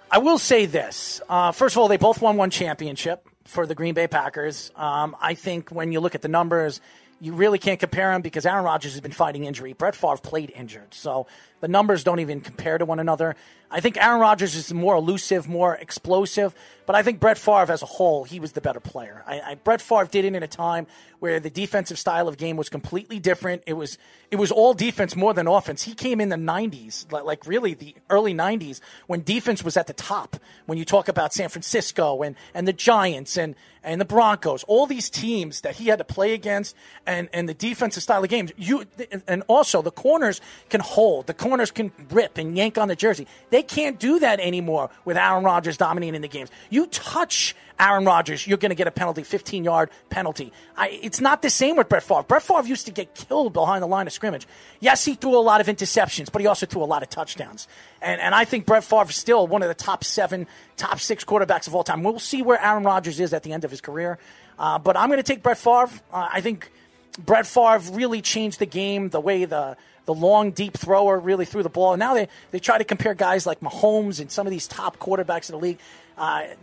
I will say this. First of all, they both won one championship for the Green Bay Packers. I think when you look at the numbers, you really can't compare them because Aaron Rodgers has been fighting injury. Brett Favre played injured. So the numbers don't even compare to one another. I think Aaron Rodgers is more elusive, more explosive, but I think Brett Favre as a whole, he was the better player. Brett Favre did it in a time where the defensive style of game was completely different. It was all defense more than offense. He came in the 90s, like really the early 90s, when defense was at the top. When you talk about San Francisco and the Giants and the Broncos, all these teams that he had to play against and the defensive style of games, and also the corners can hold. The corners can rip and yank on the jersey. They can't do that anymore with Aaron Rodgers dominating the games. You touch Aaron Rodgers, you're going to get a penalty, 15-yard penalty. It's not the same with Brett Favre. Brett Favre used to get killed behind the line of scrimmage. Yes, he threw a lot of interceptions, but he also threw a lot of touchdowns. And I think Brett Favre is still one of the top 7, top 6 quarterbacks of all time. We'll see where Aaron Rodgers is at the end of his career. But I'm going to take Brett Favre. I think Brett Favre really changed the game, the way the long, deep thrower really threw the ball. And now they try to compare guys like Mahomes and some of these top quarterbacks in the league,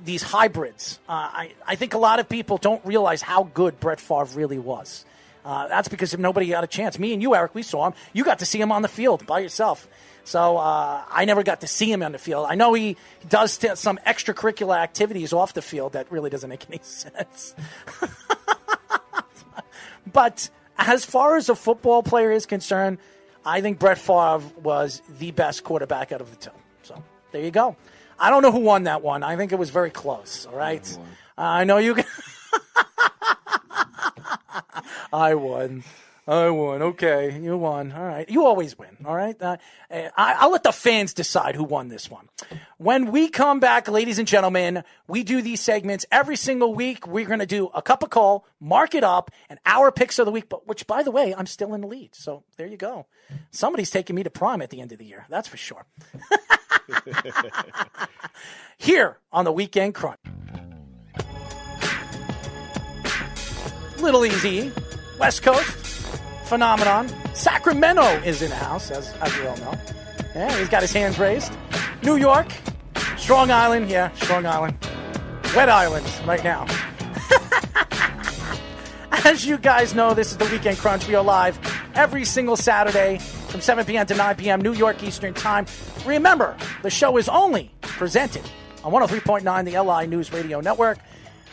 these hybrids. I think a lot of people don't realize how good Brett Favre really was. That's because nobody got a chance. Me and you, Eric, we saw him. You got to see him on the field by yourself. So I never got to see him on the field. I know he does some extracurricular activities off the field that really doesn't make any sense. But as far as a football player is concerned, I think Brett Favre was the best quarterback out of the two. So there you go. I don't know who won that one. I think it was very close. All right. I know you. I won. I won. Okay, you won. All right. You always win. All right. I'll let the fans decide who won this one. When we come back, ladies and gentlemen, we do these segments every single week. We're going to do a cup of coal, mark it up, and our picks of the week, which, by the way, I'm still in the lead. So there you go. Somebody's taking me to prime at the end of the year. That's for sure. Here on the Weekend Crunch. Little easy. West Coast. Phenomenon. Sacramento is in the house, as we all know. Yeah, he's got his hands raised. New York, Strong Island. Yeah, Strong Island. Wet Island right now. As you guys know, this is the Weekend Crunch. We are live every single Saturday from 7 p.m. to 9 p.m. New York Eastern Time. Remember, the show is only presented on 103.9, the LI News Radio Network.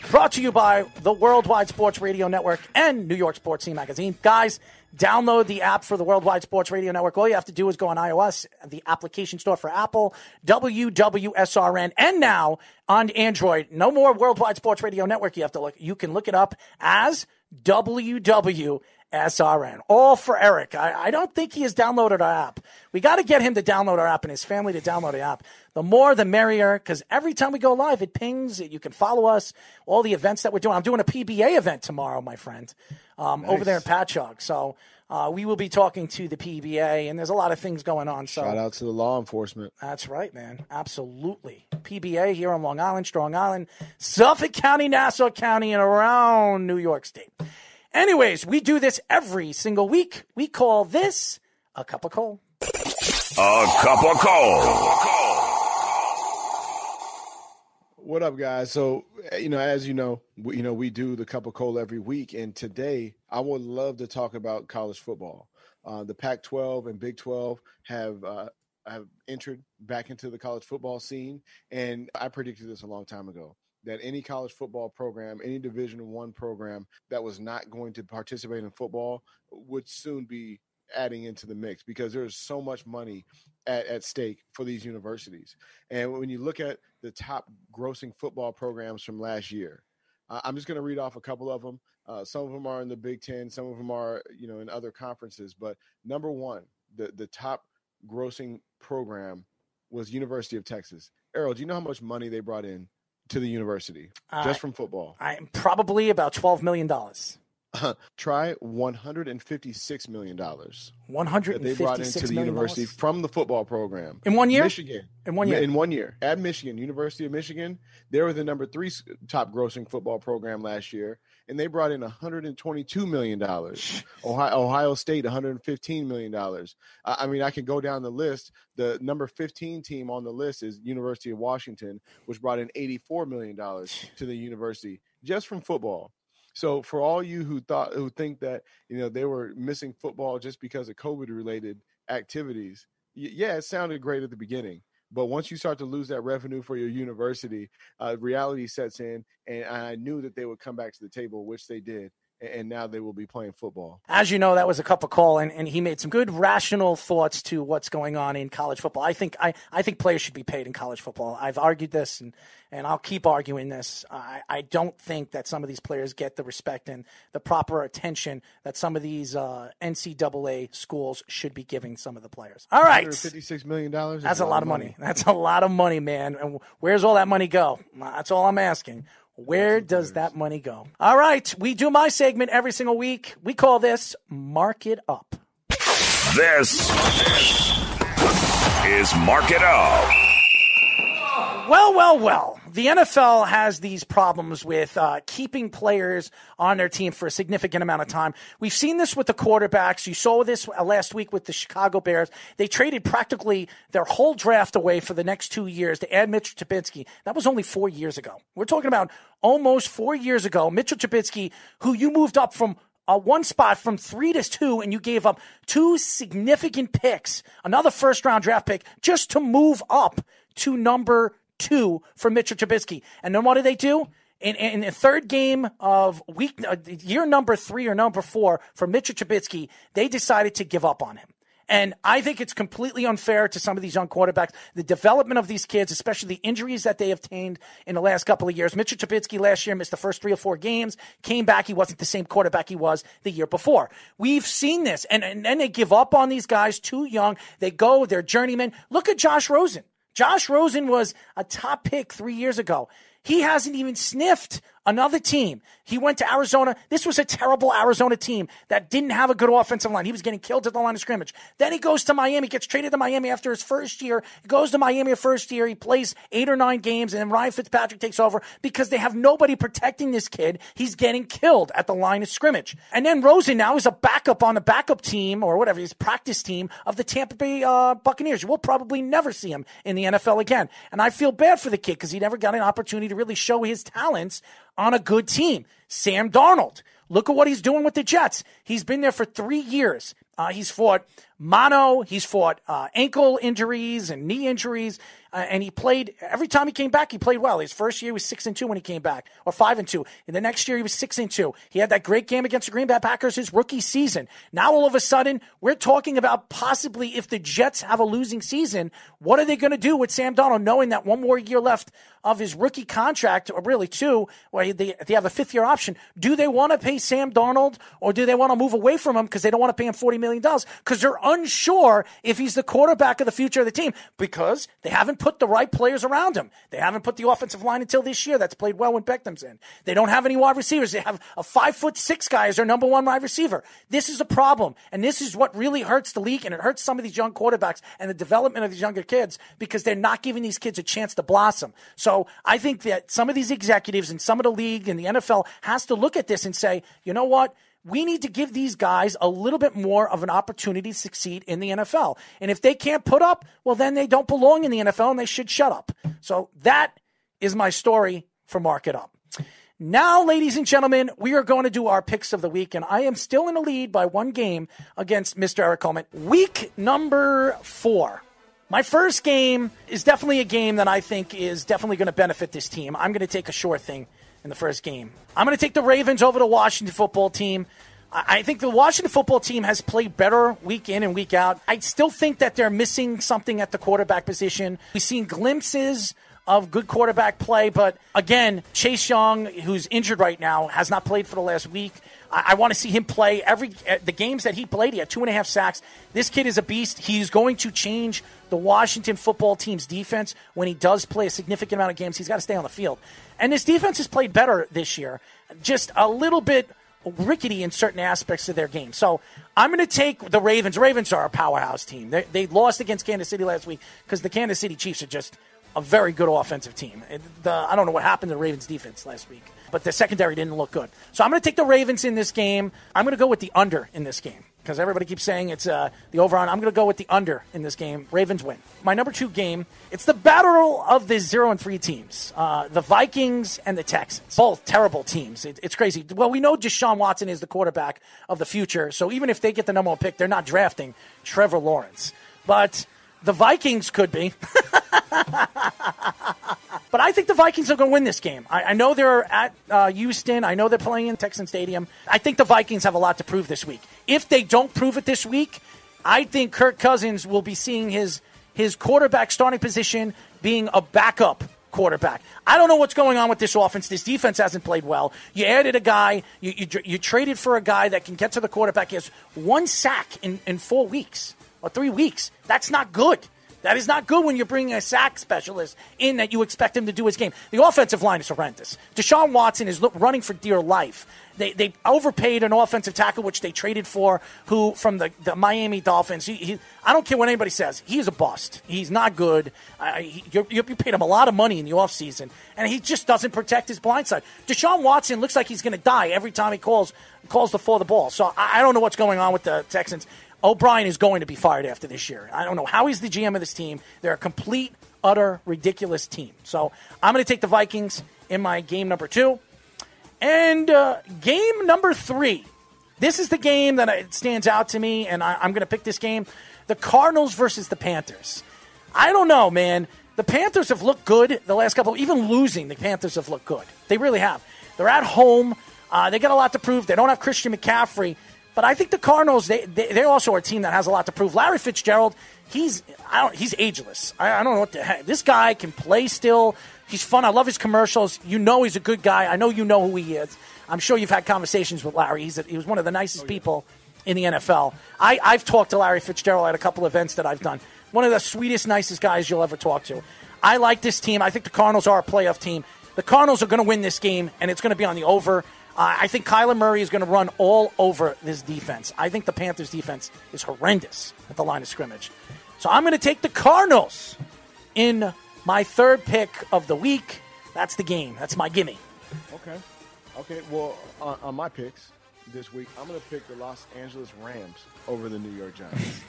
Brought to you by the Worldwide Sports Radio Network and New York Sports Scene Magazine. Guys, download the app for the Worldwide Sports Radio Network. All you have to do is go on iOS, the application store for Apple, WWSRN, and now on Android. No more Worldwide Sports Radio Network. You can look it up as WWSRN. All for Eric. I don't think he has downloaded our app. We got to get him to download our app and his family to download the app. The more, the merrier, because every time we go live, it pings. You can follow us, all the events that we're doing. I'm doing a PBA event tomorrow, my friend, nice. Over there in Patchogue. So we will be talking to the PBA, and there's a lot of things going on. So shout out to the law enforcement. That's right, man. Absolutely. PBA here on Long Island, Strong Island, Suffolk County, Nassau County, and around New York State. Anyways, we do this every single week. We call this a cup of coal. A cup of coal. What up, guys? So, as you know, we do the cup of coal every week. And today I would love to talk about college football. The Pac-12 and Big 12 have entered back into the college football scene. And I predicted this a long time ago, that any college football program, any Division I program that was not going to participate in football would soon be adding into the mix, because there's so much money at stake for these universities. And when you look at the top grossing football programs from last year, I'm just going to read off a couple of them. Some of them are in the Big Ten, some of them are, in other conferences. But number one, the top grossing program was University of Texas. Errol, do you know how much money they brought in to the university just from football? Probably about $12 million. Try $156 million. $156 they brought into the university from the football program. In 1 year? Michigan. In 1 year. In 1 year. At Michigan, University of Michigan, they were the number 3 top grossing football program last year, and they brought in $122 million. Ohio State, $115 million. I can go down the list. The number 15 team on the list is University of Washington, which brought in $84 million to the university just from football. So for all you who think that, they were missing football just because of COVID-related activities, yeah, it sounded great at the beginning. But once you start to lose that revenue for your university, reality sets in, and I knew that they would come back to the table, which they did. And now they will be playing football. As you know, that was a cup of coal, and he made some good rational thoughts to what's going on in college football. I think players should be paid in college football. I've argued this, and I'll keep arguing this. I don't think that some of these players get the respect and the proper attention that some of these NCAA schools should be giving some of the players. All right. $156 million? That's a lot of money. That's a lot of money, man. And where's all that money go? That's all I'm asking. Where does that money go? All right, we do my segment every single week. We call this Mark It Up. This is Mark It Up. Well. The NFL has these problems with keeping players on their team for a significant amount of time. We've seen this with the quarterbacks. You saw this last week with the Chicago Bears. They traded practically their whole draft away for the next 2 years to add Mitchell Trubisky. That was only 4 years ago. We're talking about almost 4 years ago. Mitchell Trubisky, who you moved up from one spot from 3 to 2, and you gave up 2 significant picks, another first-round draft pick, just to move up to number 2 for Mitchell Trubisky. And then what did they do? In the third game of year number 3 or number 4 for Mitchell Trubisky, they decided to give up on him. And I think it's completely unfair to some of these young quarterbacks. The development of these kids, especially the injuries that they obtained in the last couple of years. Mitchell Trubisky last year missed the first 3 or 4 games, came back. He wasn't the same quarterback he was the year before. We've seen this. And then they give up on these guys too young. They go, they're journeymen. Look at Josh Rosen. Josh Rosen was a top pick 3 years ago. He hasn't even sniffed another team. He went to Arizona. This was a terrible Arizona team that didn't have a good offensive line. He was getting killed at the line of scrimmage. Then he goes to Miami, gets traded to Miami after his first year. He goes to Miami the first year. He plays 8 or 9 games, and then Ryan Fitzpatrick takes over because they have nobody protecting this kid. He's getting killed at the line of scrimmage. And then Rosen now is a backup on the backup team or whatever, his practice team of the Tampa Bay Buccaneers. You will probably never see him in the NFL again. And I feel bad for the kid because he never got an opportunity to really show his talents on a good team. Sam Darnold, look at what he's doing with the Jets. He's been there for 3 years. He's fought mono, he's fought ankle injuries and knee injuries, and he played, every time he came back, he played well. His first year he was 6-2 when he came back, or 5-2. And the next year he was 6-2. He had that great game against the Green Bay Packers his rookie season. Now all of a sudden, we're talking about possibly if the Jets have a losing season, what are they going to do with Sam Darnold, knowing that 1 more year left of his rookie contract, or really 2, where they have a 5th-year option? Do they want to pay Sam Darnold, or do they want to move away from him because they don't want to pay him $40 million? Because they're unsure if he's the quarterback of the future of the team because they haven't put the right players around him. They haven't put the offensive line until this year. That's played well when Beckham's in. They don't have any wide receivers. They have a 5'6" guy as their number 1 wide receiver. This is a problem, and this is what really hurts the league, and it hurts some of these young quarterbacks and the development of these younger kids because they're not giving these kids a chance to blossom. So I think that some of these executives and some of the league and the NFL has to look at this and say, you know what? We need to give these guys a little bit more of an opportunity to succeed in the NFL. And if they can't put up, well, then they don't belong in the NFL and they should shut up. So that is my story for Mark It Up. Now, ladies and gentlemen, we are going to do our picks of the week, and I am still in the lead by 1 game against Mr. Eric Coleman. Week number 4. My first game is definitely a game that I think is definitely going to benefit this team. I'm going to take a sure thing in the first game. I'm going to take the Ravens over the Washington football team. I think the Washington football team has played better week in and week out. I still think that they're missing something at the quarterback position. We've seen glimpses of good quarterback play, but again, Chase Young, who's injured right now, has not played for the last week. I want to see him play the games that he played. He had 2.5 sacks. This kid is a beast. He's going to change the Washington football team's defense when he does play a significant amount of games. He's got to stay on the field. And this defense has played better this year, just a little bit rickety in certain aspects of their game. So I'm going to take the Ravens. Ravens are a powerhouse team. They lost against Kansas City last week because the Kansas City Chiefs are just a very good offensive team. I don't know what happened to the Ravens defense last week, but the secondary didn't look good. So I'm going to take the Ravens in this game. I'm going to go with the under in this game because everybody keeps saying it's the over on. I'm going to go with the under in this game. Ravens win. My number 2 game, it's the battle of the 0-3 teams, the Vikings and the Texans. Both terrible teams. It's crazy. Well, we know Deshaun Watson is the quarterback of the future, so even if they get the number 1 pick, they're not drafting Trevor Lawrence. But the Vikings could be. But I think the Vikings are going to win this game. I know they're at Houston. I know they're playing in Texan Stadium. I think the Vikings have a lot to prove this week. If they don't prove it this week, I think Kirk Cousins will be seeing his quarterback starting position being a backup quarterback. I don't know what's going on with this offense. This defense hasn't played well. You added a guy. You traded for a guy that can get to the quarterback. He has 1 sack in 4 weeks or 3 weeks. That's not good. That is not good when you're bringing a sack specialist in that you expect him to do his game. The offensive line is horrendous. Deshaun Watson is running for dear life. They overpaid an offensive tackle, which they traded for, who from the Miami Dolphins. I don't care what anybody says. He is a bust. He's not good. You paid him a lot of money in the offseason, and he just doesn't protect his blind side. Deshaun Watson looks like he's going to die every time he calls for the ball. So I don't know what's going on with the Texans. O'Brien is going to be fired after this year. I don't know how he's the GM of this team. They're a complete, utter, ridiculous team. So I'm going to take the Vikings in my game number 2. And game number 3. This is the game that stands out to me, and I'm going to pick this game. The Cardinals versus the Panthers. I don't know, man. The Panthers have looked good the last couple. Even losing, the Panthers have looked good. They really have. They're at home. They got a lot to prove. They don't have Christian McCaffrey. But I think the Cardinals, they're also a team that has a lot to prove. Larry Fitzgerald, he's ageless. I don't know what the heck. This guy can play still. He's fun. I love his commercials. You know he's a good guy. I know you know who he is. I'm sure you've had conversations with Larry. He was one of the nicest people in the NFL. I've talked to Larry Fitzgerald at a couple events that I've done. One of the sweetest, nicest guys you'll ever talk to. I like this team. I think the Cardinals are a playoff team. The Cardinals are going to win this game, and it's going to be on the over. I think Kyler Murray is going to run all over this defense. I think the Panthers' defense is horrendous at the line of scrimmage. So I'm going to take the Cardinals in my third pick of the week. That's the game. That's my gimme. Okay. Well, on my picks this week, I'm going to pick the Los Angeles Rams over the New York Giants.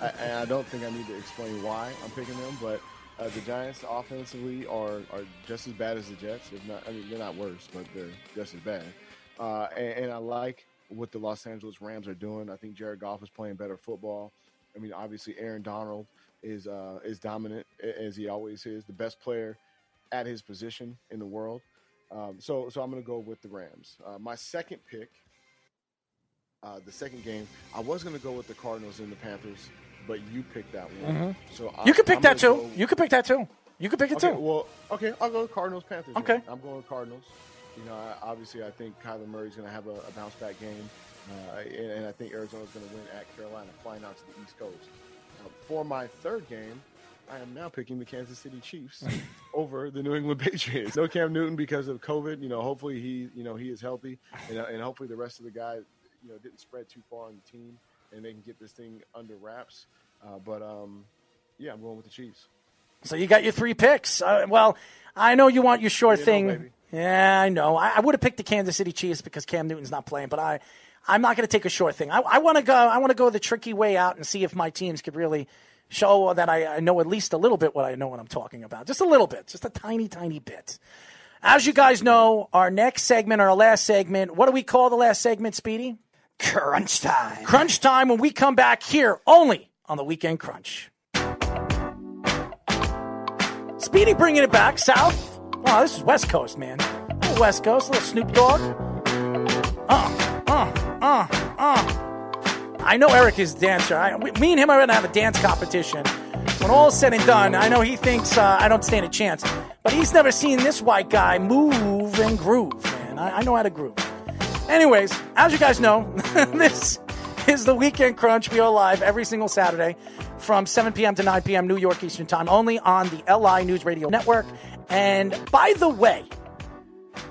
I don't think I need to explain why I'm picking them, but the Giants offensively are just as bad as the Jets. If not, I mean, they're not worse, but they're just as bad. And I like what the Los Angeles Rams are doing. I think Jared Goff is playing better football. I mean, obviously Aaron Donald is dominant, as he always is, the best player at his position in the world. So I'm going to go with the Rams. My second pick, the second game, I was going to go with the Cardinals and the Panthers, but you picked that one. Mm-hmm. So you could pick that too. You could pick that too. You could pick it too. Well, okay, I'll go with Cardinals, Panthers. Okay. Then. I'm going with Cardinals. You know, obviously I think Kyler Murray's going to have a bounce back game, and I think Arizona's going to win at Carolina, flying out to the East Coast. For my third game, I am now picking the Kansas City Chiefs over the New England Patriots. No Cam Newton because of COVID. You know, hopefully he is healthy, and hopefully the rest of the guys, didn't spread too far on the team, and they can get this thing under wraps. But I'm going with the Chiefs. So you got your three picks. Well, I know you want your short thing. Yeah, I know. I would have picked the Kansas City Chiefs because Cam Newton's not playing, but I'm not going to take a short thing. I want to go. I want to go the tricky way out and see if my teams could really show that I know at least a little bit what I'm talking about. Just a little bit, just a tiny, tiny bit. As you guys know, our next segment, our last segment, what do we call the last segment, Speedy? Crunch time. Crunch time when we come back here only on the Weekend Crunch. Speedy bringing it back south. Wow, this is West Coast, man. A little West Coast, a little Snoop Dogg. I know Eric is a dancer. Me and him are going to have a dance competition. When all is said and done, I know he thinks I don't stand a chance. But he's never seen this white guy move and groove, man. I know how to groove. Anyways, as you guys know, this is the Weekend Crunch. We are live every single Saturday from 7 p.m. to 9 p.m. New York Eastern Time, only on the LI News Radio Network. And by the way,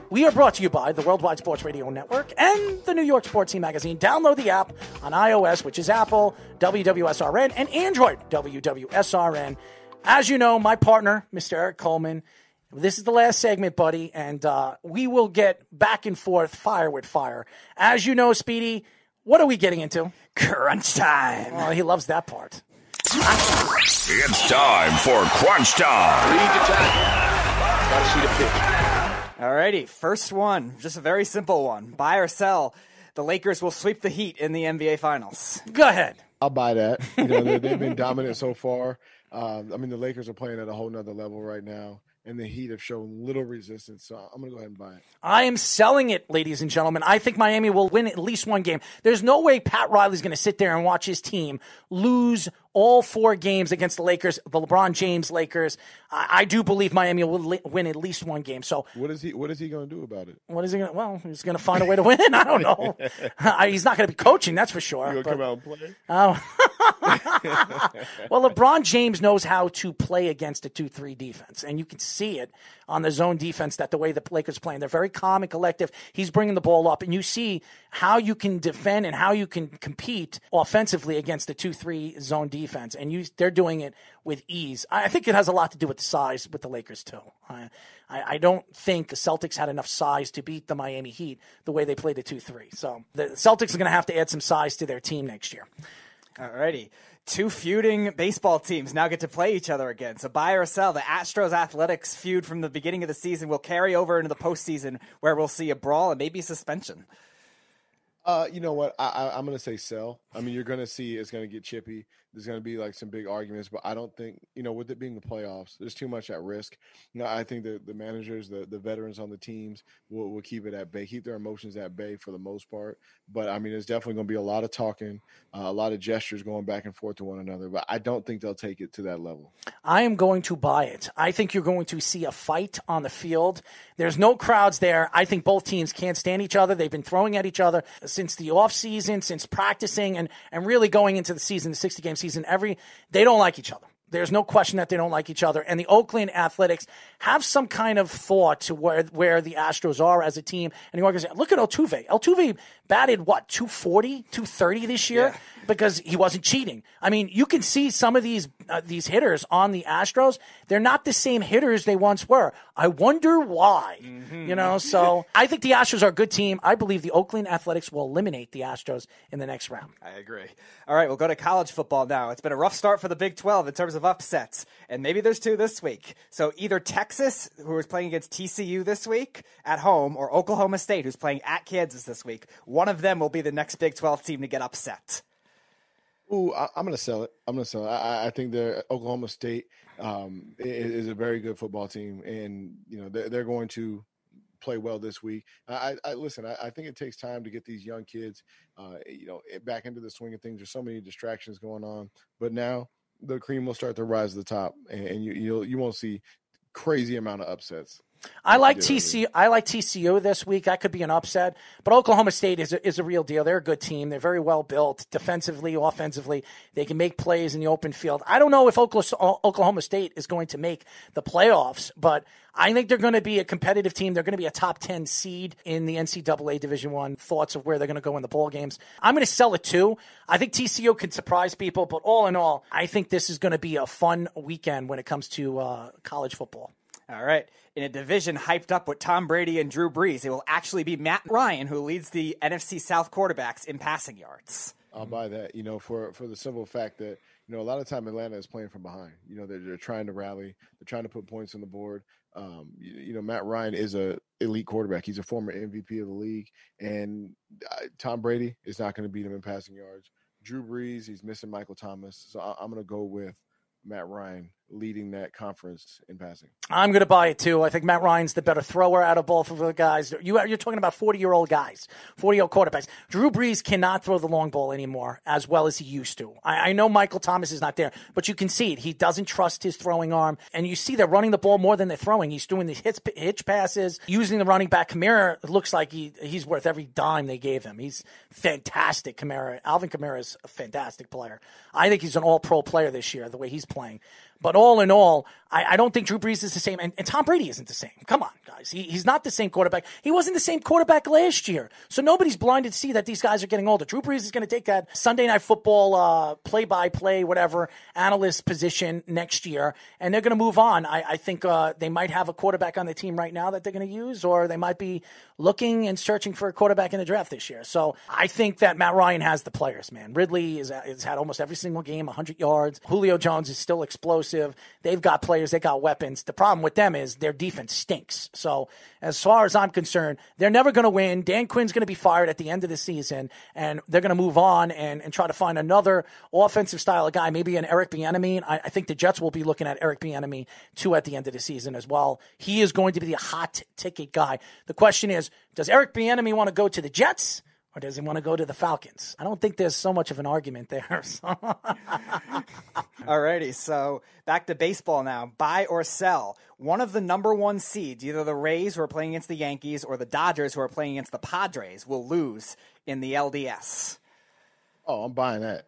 we are brought to you by the Worldwide Sports Radio Network and the New York Sports Team Magazine. Download the app on iOS, which is Apple, WWSRN, and Android, WWSRN. As you know, my partner, Mr. Eric Coleman, this is the last segment, buddy, and we will get back and forth, fire with fire. As you know, Speedy, what are we getting into? Crunch time. Oh, he loves that part. It's time for Crunch Time. Read the tackle. Got to see the pitch. Alrighty, first one, just a very simple one. Buy or sell, the Lakers will sweep the Heat in the NBA Finals. Go ahead. I'll buy that. They've been dominant so far. The Lakers are playing at a whole nother level right now, and the Heat have shown little resistance, so I'm going to go ahead and buy it. I am selling it, ladies and gentlemen. I think Miami will win at least one game. There's no way Pat Riley's going to sit there and watch his team lose all 4 games against the Lakers, the LeBron James Lakers. I do believe Miami will win at least one game. So what is he going to do about it? What is he going to? Well, he's going to find a way to win. I don't know. He's not going to be coaching, that's for sure. He'll come out and play. Well, LeBron James knows how to play against a 2-3 defense, and you can see it on the zone defense, that the way the Lakers are playing, they're very calm and collective. He's bringing the ball up, and you see how you can defend and how you can compete offensively against the 2-3 zone defense, and they're doing it with ease. I think it has a lot to do with the size with the Lakers, too. I don't think the Celtics had enough size to beat the Miami Heat the way they played the 2-3. So the Celtics are going to have to add some size to their team next year. Alrighty. 2 feuding baseball teams now get to play each other again. So buy or sell, the Astros Athletics feud from the beginning of the season will carry over into the postseason, where we'll see a brawl and maybe suspension. You know what? I'm going to say sell. I mean, you're going to see it's going to get chippy. There's going to be like some big arguments, but I don't think, with it being the playoffs, there's too much at risk. I think the managers, the veterans on the teams will keep it at bay, keep their emotions at bay for the most part. But I mean, there's definitely going to be a lot of talking, a lot of gestures going back and forth to one another, but I don't think they'll take it to that level. I am going to buy it. I think you're going to see a fight on the field. There's no crowds there. I think both teams can't stand each other. They've been throwing at each other since the offseason, since practicing, and really going into the season, the 60-game season. They don't like each other. There's no question that they don't like each other. And the Oakland Athletics have some kind of thought to where the Astros are as a team. And the organization, look at Altuve. Altuve batted, 240, 230 this year? Yeah. Because he wasn't cheating. I mean, you can see some of these hitters on the Astros. They're not the same hitters they once were. I wonder why. Mm-hmm. So I think the Astros are a good team. I believe the Oakland Athletics will eliminate the Astros in the next round. I agree. All right, we'll go to college football now. It's been a rough start for the Big 12 in terms of upsets, and maybe there's two this week. So either Texas, who is playing against TCU this week at home, or Oklahoma State, who's playing at Kansas this week. One of them will be the next Big 12 team to get upset. Ooh, I'm going to sell it. I think Oklahoma State is a very good football team, and they're going to play well this week. I think it takes time to get these young kids, back into the swing of things. There's so many distractions going on, but now the cream will start to rise to the top, and you won't see crazy amount of upsets. I like TCU this week. That could be an upset, but Oklahoma State is a real deal. They're a good team. They're very well built defensively, offensively. They can make plays in the open field. I don't know if Oklahoma State is going to make the playoffs, but I think they're going to be a competitive team. They're going to be a top 10 seed in the NCAA Division I. Thoughts of where they're going to go in the bowl games. I'm going to sell it too. I think TCU can surprise people, but all in all, I think this is going to be a fun weekend when it comes to college football. All right. In a division hyped up with Tom Brady and Drew Brees, it will actually be Matt Ryan who leads the NFC South quarterbacks in passing yards. I'll buy that, for the simple fact that, a lot of time Atlanta is playing from behind. They're trying to rally. They're trying to put points on the board. Matt Ryan is a elite quarterback. He's a former MVP of the league. And Tom Brady is not going to beat him in passing yards. Drew Brees, he's missing Michael Thomas. So I'm going to go with Matt Ryan leading that conference in passing. I'm going to buy it too. I think Matt Ryan's the better thrower out of both of the guys. You're talking about 40-year-old guys, 40-year-old quarterbacks. Drew Brees cannot throw the long ball anymore as well as he used to. I know Michael Thomas is not there, but you can see it. He doesn't trust his throwing arm, and you see they're running the ball more than they're throwing. He's doing the hitch passes, using the running back. Kamara looks like he's worth every dime they gave him. He's fantastic, Kamara. Alvin Kamara is a fantastic player. I think he's an all-pro player this year, the way he's playing. But all in all, I don't think Drew Brees is the same. And Tom Brady isn't the same. Come on, guys. He's not the same quarterback. He wasn't the same quarterback last year. So nobody's blinded to see that these guys are getting older. Drew Brees is going to take that Sunday Night Football play-by-play, whatever, analyst position next year. And they're going to move on. I think they might have a quarterback on the team right now that they're going to use, or they might be looking and searching for a quarterback in the draft this year. So I think that Matt Ryan has the players, man. Ridley has had almost every single game, 100 yards. Julio Jones is still explosive. They've got players. They got weapons. The problem with them is their defense stinks. So as far as I'm concerned, they're never going to win. Dan Quinn's going to be fired at the end of the season, and they're going to move on and try to find another offensive style of guy, maybe an Eric Bieniemy. I think the Jets will be looking at Eric Bieniemy too at the end of the season as well. He is going to be the hot ticket guy. The question is, does Eric Bieniemy want to go to the Jets? Or does he want to go to the Falcons? I don't think there's so much of an argument there. Alrighty, so back to baseball now. Buy or sell. One of the number one seeds, either the Rays who are playing against the Yankees or the Dodgers who are playing against the Padres, will lose in the LDS. Oh, I'm buying that.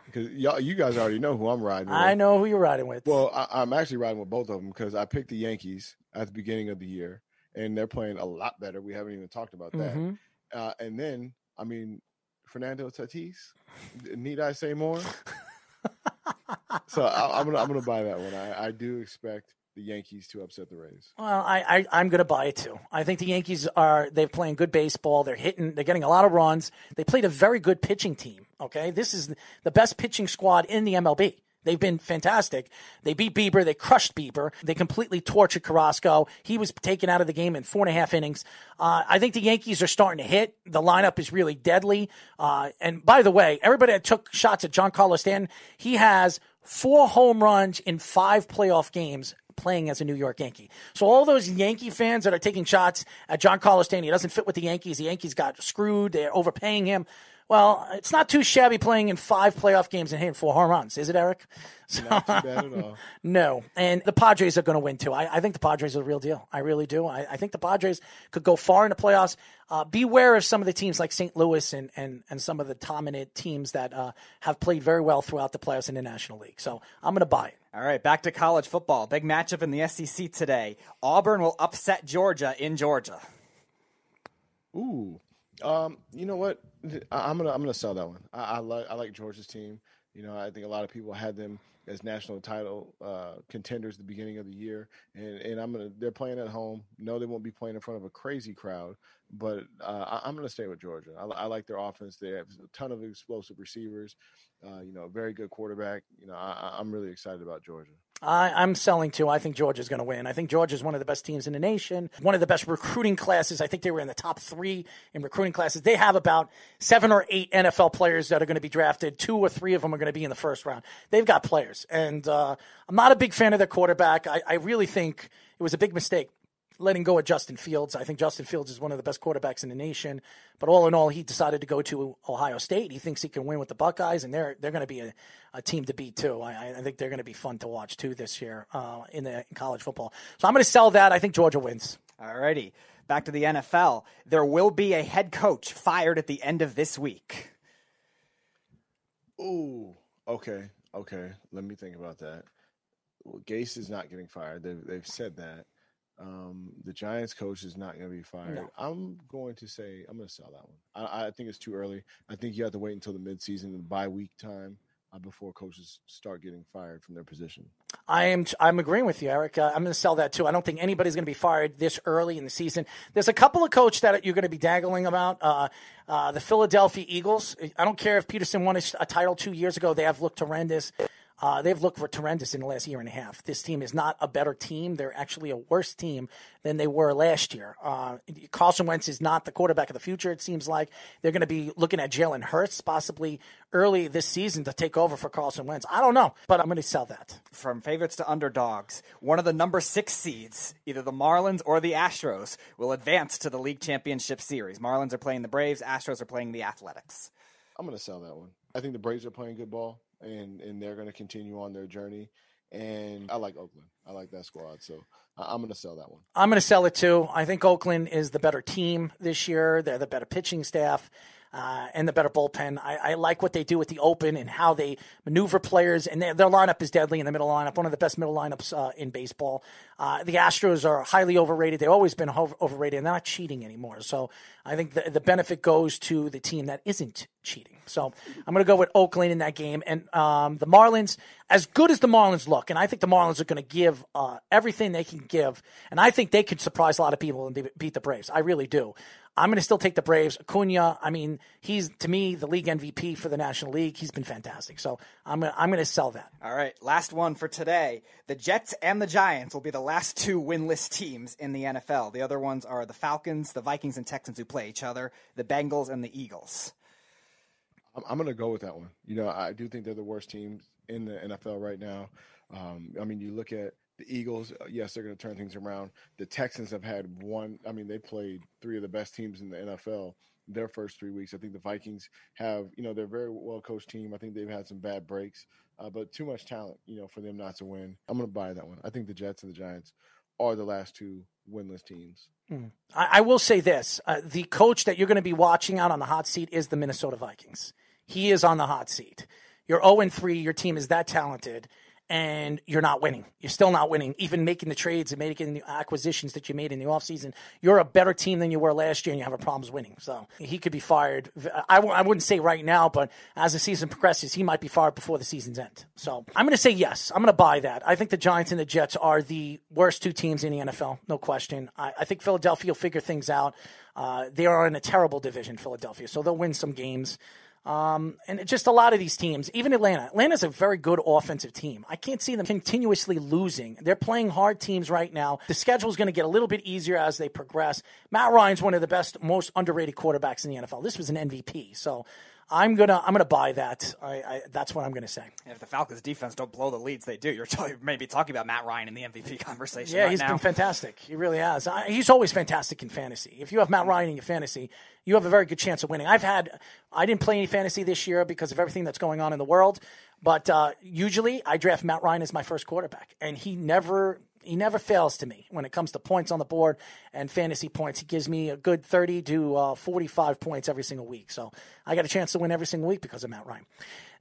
Because you guys already know who I'm riding with. I know who you're riding with. Well, I'm actually riding with both of them because I picked the Yankees at the beginning of the year, and they're playing a lot better. We haven't even talked about that. Mm-hmm. And then, Fernando Tatis, need I say more? So I'm gonna buy that one. I do expect the Yankees to upset the Rays. Well, I'm going to buy it too. I think the Yankees they're playing good baseball. They're getting a lot of runs. They played a very good pitching team. Okay. This is the best pitching squad in the MLB. They've been fantastic. They beat Bieber. They crushed Bieber. They completely tortured Carrasco. He was taken out of the game in 4.5 innings. I think the Yankees are starting to hit. The lineup is really deadly. And by the way, everybody that took shots at Giancarlo Stanton, he has 4 home runs in 5 playoff games playing as a New York Yankee. So all those Yankee fans that are taking shots at Giancarlo Stanton, he doesn't fit with the Yankees got screwed. They're overpaying him. Well, it's not too shabby playing in 5 playoff games and hitting 4 home runs, is it, Eric? So, not too bad at all. No. And the Padres are going to win, too. I think the Padres are the real deal. I really do. I think the Padres could go far in the playoffs. Beware of some of the teams like St. Louis and some of the dominant teams that have played very well throughout the playoffs in the National League. So I'm going to buy it. All right, back to college football. Big matchup in the SEC today. Auburn will upset Georgia in Georgia. Ooh. You know what? I'm gonna sell that one. I like Georgia's team. You know, I think a lot of people had them as national title contenders at the beginning of the year, and they're playing at home. No, they won't be playing in front of a crazy crowd, but I'm gonna stay with Georgia. I like their offense. They have a ton of explosive receivers. Very good quarterback. I'm really excited about Georgia. I'm selling too. I think Georgia's going to win. I think Georgia's one of the best teams in the nation, one of the best recruiting classes. I think they were in the top 3 in recruiting classes. They have about 7 or 8 NFL players that are going to be drafted. 2 or 3 of them are going to be in the first round. They've got players. And I'm not a big fan of their quarterback. I really think it was a big mistake letting go of Justin Fields. I think Justin Fields is one of the best quarterbacks in the nation. But all in all, he decided to go to Ohio State. He thinks he can win with the Buckeyes, and they're going to be a team to beat, too. I think they're going to be fun to watch, too, this year in college football. So I'm going to sell that. I think Georgia wins. All righty. Back to the NFL. There will be a head coach fired at the end of this week. Ooh, okay. Let me think about that. Well, Gase is not getting fired. They've said that. The Giants coach is not going to be fired. No. I'm going to sell that one. I think it's too early. I think you have to wait until the midseason and bye week time before coaches start getting fired from their position. I'm agreeing with you, Eric. I'm going to sell that too. I don't think anybody's going to be fired this early in the season. There's a couple of coaches that you're going to be dangling about. The Philadelphia Eagles. I don't care if Peterson won a title 2 years ago. They have looked horrendous. They've looked horrendous in the last year and a half. This team is not a better team. They're actually a worse team than they were last year. Carson Wentz is not the quarterback of the future, it seems like. They're going to be looking at Jalen Hurts possibly early this season to take over for Carson Wentz. I don't know, but I'm going to sell that. From favorites to underdogs, one of the number 6 seeds, either the Marlins or the Astros, will advance to the League Championship Series. Marlins are playing the Braves. Astros are playing the Athletics. I'm going to sell that one. I think the Braves are playing good ball. And they're going to continue on their journey. And I like Oakland. I like that squad. So I'm going to sell that one. I'm going to sell it too. I think Oakland is the better team this year. They're the better pitching staff. And the better bullpen. I like what they do with the open and how they maneuver players, and their lineup is deadly in the middle lineup, one of the best middle lineups in baseball. The Astros are highly overrated. They've always been overrated, and they're not cheating anymore. So I think the benefit goes to the team that isn't cheating. So I'm going to go with Oakland in that game. And the Marlins, as good as the Marlins look, and I think the Marlins are going to give everything they can give, and I think they could surprise a lot of people and beat the Braves. I really do. I'm going to still take the Braves. Acuna, I mean, he's, to me, the league MVP for the National League. He's been fantastic. So I'm going to sell that. All right, last one for today. The Jets and the Giants will be the last 2 winless teams in the NFL. The other ones are the Falcons, the Vikings and Texans who play each other, the Bengals and the Eagles. I'm going to go with that one. I do think they're the worst teams in the NFL right now. You look at the Eagles, yes, they're going to turn things around. The Texans have had they played 3 of the best teams in the NFL their first 3 weeks. I think the Vikings have, they're a very well-coached team. I think they've had some bad breaks, but too much talent, for them not to win. I'm going to buy that one. I think the Jets and the Giants are the last 2 winless teams. I will say this. The coach that you're going to be watching out on the hot seat is the Minnesota Vikings. He is on the hot seat. You're 0-3. Your team is that talented. And you're not winning. You're still not winning. Even making the trades and making the acquisitions that you made in the offseason, you're a better team than you were last year, and you have problems winning. So he could be fired. I wouldn't say right now, but as the season progresses, he might be fired before the season's end. So I'm going to say yes. I'm going to buy that. I think the Giants and the Jets are the worst 2 teams in the NFL, no question. I think Philadelphia will figure things out. They are in a terrible division, Philadelphia, so they'll win some games. And just a lot of these teams, even Atlanta. Atlanta's a very good offensive team. I can't see them continuously losing. They're playing hard teams right now. The schedule's going to get a little bit easier as they progress. Matt Ryan's one of the best, most underrated quarterbacks in the NFL. This was an MVP, so I'm gonna buy that. That's what I'm gonna say. And if the Falcons defense don't blow the leads they do, you're maybe talking about Matt Ryan in the MVP conversation. Yeah, right he's now. been fantastic. He really has. He's always fantastic in fantasy. If you have Matt Ryan in your fantasy, you have a very good chance of winning. I didn't play any fantasy this year because of everything that's going on in the world, but usually I draft Matt Ryan as my first quarterback, and he never fails to me when it comes to points on the board and fantasy points. He gives me a good 30 to 45 points every single week. So I got a chance to win every single week because of Matt Ryan.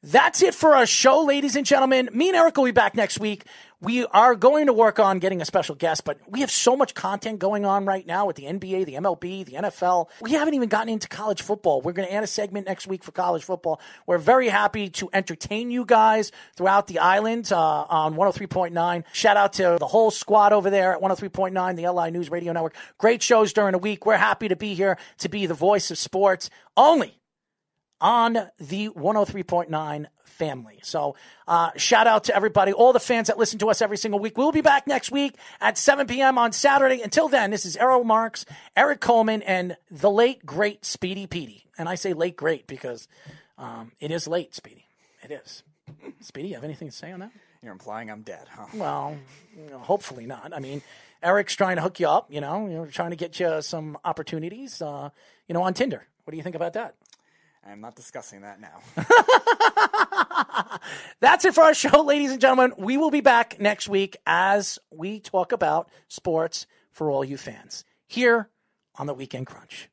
That's it for our show, ladies and gentlemen. Me and Eric will be back next week. We are going to work on getting a special guest, but we have so much content going on right now with the NBA, the MLB, the NFL. We haven't even gotten into college football. We're going to add a segment next week for college football. We're very happy to entertain you guys throughout the island on 103.9. Shout out to the whole squad over there at 103.9, the LI News Radio Network. Great shows during the week. We're happy to be here to be the voice of sports only on the 103.9 family. So shout out to everybody, all the fans that listen to us every single week. We'll be back next week at 7 p.m. on Saturday. Until then, this is Errol Marks, Eric Coleman, and the late, great Speedy Petey. And I say late, great because it is late, Speedy. It is. Speedy, you have anything to say on that? You're implying I'm dead, huh? Well, hopefully not. I mean, Eric's trying to hook you up, trying to get you some opportunities, on Tinder. What do you think about that? I'm not discussing that now. That's it for our show, ladies and gentlemen. We will be back next week as we talk about sports for all you fans here on the Weekend Crunch.